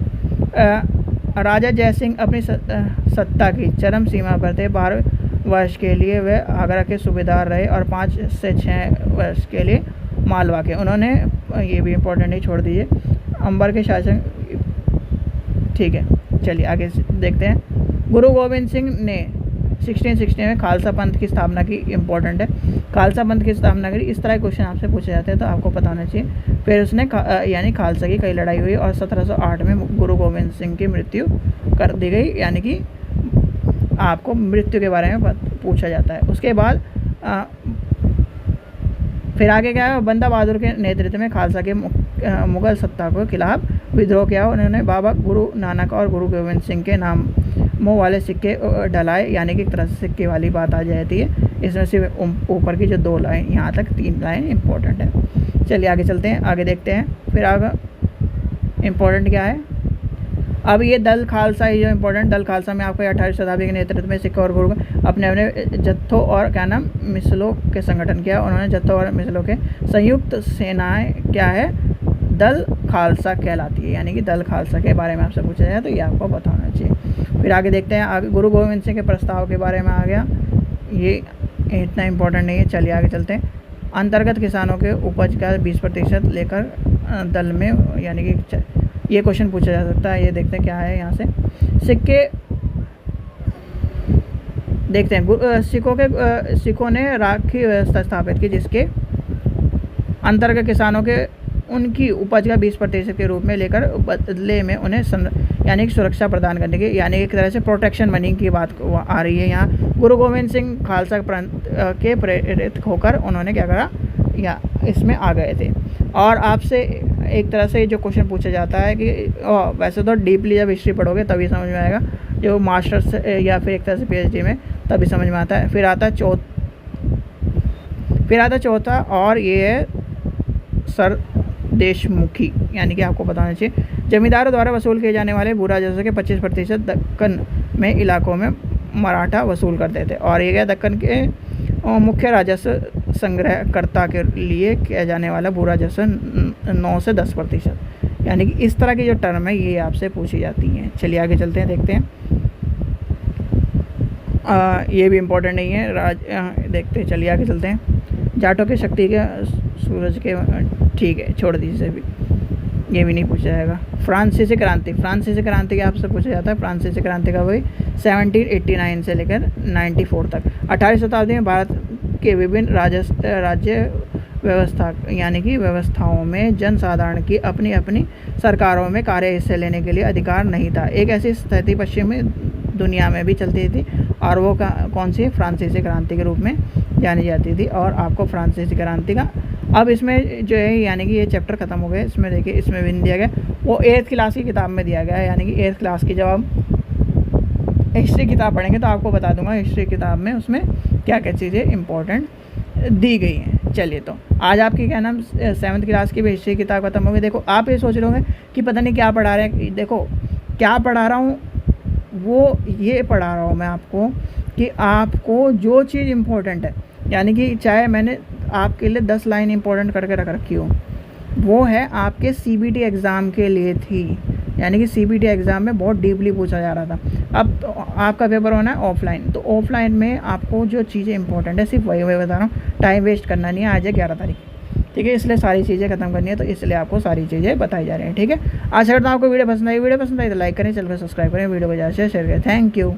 राजा जयसिंह अपनी सत्ता की चरम सीमा पर थे। 12 वर्ष के लिए वे आगरा के सूबेदार रहे और 5 से 6 वर्ष के लिए मालवा के। उन्होंने, ये भी इम्पोर्टेंट नहीं, छोड़ दीजिए, अंबर के शासन। ठीक है, चलिए आगे देखते हैं। गुरु गोविंद सिंह ने 1660 में खालसा पंथ की स्थापना की। इम्पोर्टेंट है, खालसा पंथ की स्थापना करी। इस तरह के क्वेश्चन आपसे पूछे जाते हैं तो आपको पता होना चाहिए। फिर उसने यानी खालसा की कई लड़ाई हुई और 1708 में गुरु गोविंद सिंह की मृत्यु कर दी गई, यानी कि आपको मृत्यु के बारे में पूछा जाता है। उसके बाद फिर आगे क्या है, बंदा बहादुर के नेतृत्व में खालसा के मुगल सत्ता के खिलाफ विद्रोह किया। उन्होंने बाबा गुरु नानक और गुरु गोविंद सिंह के नामों वाले सिक्के डलाए, यानी कि एक तरह से सिक्के वाली बात आ जाती है। इसमें से ऊपर की जो 2 लाइन, यहाँ तक 3 लाइन इंपॉर्टेंट है। चलिए आगे चलते हैं, आगे देखते हैं। फिर आगे इम्पोर्टेंट क्या है, अब ये दल खालसा ही जो इम्पोर्टेंट, दल खालसा में आपको 18वीं शताब्दी के नेतृत्व में सिख और गुरु अपने अपने जत्थों और क्या नाम मिसलों के संगठन किया। उन्होंने जत्थों और मिसलों के संयुक्त सेनाएं क्या है, दल खालसा कहलाती है। यानी कि दल खालसा के बारे में आपसे पूछा जाए तो ये आपको पता होना चाहिए। फिर आगे देखते हैं, आगे गुरु गोविंद सिंह के प्रस्ताव के बारे में आ गया, ये इतना इम्पोर्टेंट नहीं है। चलिए आगे चलते हैं। अंतर्गत किसानों के उपज का 20% लेकर दल में, यानी कि ये क्वेश्चन पूछा जा सकता है। ये देखते हैं क्या है यहाँ से। सिक्के देखते हैं। सिखों ने राखी व्यवस्था स्थापित की, जिसके अंतर्गत किसानों के उनकी उपज का 20% के रूप में लेकर बदले में उन्हें यानी कि सुरक्षा प्रदान करने की, यानी एक तरह से प्रोटेक्शन मनी की बात आ रही है यहाँ। गुरु गोविंद सिंह खालसा पंथ के प्रेरित होकर उन्होंने क्या करा, या इसमें आ गए थे। और आपसे एक तरह से जो क्वेश्चन पूछा जाता है कि वैसे तो डीपली जब हिस्ट्री पढ़ोगे तभी समझ में आएगा, जो मास्टर्स या फिर एक तरह से PhD में तभी समझ में आता है। फिर आता चौथा और ये है सर देशमुखी, यानी कि आपको बताना चाहिए जमींदारों द्वारा वसूल किए जाने वाले भू राजस्व के 25% दक्कन में इलाकों में मराठा वसूल करते थे। और ये क्या, दक्कन के मुख्य राजस्व संग्रहकर्ता के लिए किया जाने वाला भू राजस्व 9 से 10%, यानी कि इस तरह की जो टर्म है ये आपसे पूछी जाती हैं। चलिए आगे चलते हैं, देखते हैं। ये भी इम्पोर्टेंट नहीं है, देखते हैं, चलिए आगे चलते हैं। जाटों की शक्ति के सूरज के, ठीक है छोड़ दीजिए, भी ये भी नहीं पूछा जाएगा। फ्रांसीसी क्रांति का आपसे पूछा जाता है। फ्रांसीसी क्रांति का वही 1789 से लेकर 94 तक। 18वीं शताब्दी में भारत के विभिन्न राज्य व्यवस्था यानी कि व्यवस्थाओं में जनसाधारण की अपनी अपनी सरकारों में कार्य हिस्से लेने के लिए अधिकार नहीं था। एक ऐसी स्थिति पश्चिमी दुनिया में भी चलती थी, और वो कौन सी, फ्रांसीसी क्रांति के रूप में जानी जाती थी। और आपको फ्रांसीसी क्रांति का अब इसमें जो है, यानी कि ये चैप्टर ख़त्म हो गए। इसमें देखिए, इसमें भी दिया गया, वो 8th क्लास की किताब में दिया गया है, यानी कि 8th क्लास की जब आप हिस्ट्री किताब पढ़ेंगे तो आपको बता दूंगा हिस्ट्री किताब में उसमें क्या क्या चीज़ें इंपॉर्टेंट दी गई हैं। चलिए, तो आज आपकी क्या नाम 7th क्लास की भी हिस्ट्री किताब खत्म हो गई। देखो, आप ये सोच रहे होंगे कि पता नहीं क्या पढ़ा रहे हैं। देखो क्या पढ़ा रहा हूँ, वो ये पढ़ा रहा हूँ मैं आपको कि आपको जो चीज़ इम्पोर्टेंट है, यानी कि चाहे मैंने आपके लिए 10 लाइन इंपॉर्टेंट करके रख रखी हो, वो है आपके CBT एग्ज़ाम के लिए थी, यानी कि CBT एग्ज़ाम में बहुत डीपली पूछा जा रहा था। अब तो आपका पेपर होना है ऑफलाइन, तो ऑफलाइन में आपको जो चीज़ें इंपॉर्टेंट है सिर्फ वही बता रहा हूँ, टाइम वेस्ट करना नहीं है। आज है 11 तारीख, ठीक है, इसलिए सारी चीज़ें खत्म करनी है, तो इसलिए आपको सारी चीज़ें बताई जा रही हैं, ठीक है। आशा करता हूँ आपको वीडियो पसंद आई तो लाइक करें, चैनल को सब्सक्राइब करें, वीडियो को ज़्यादा से शेयर करें। Thank you.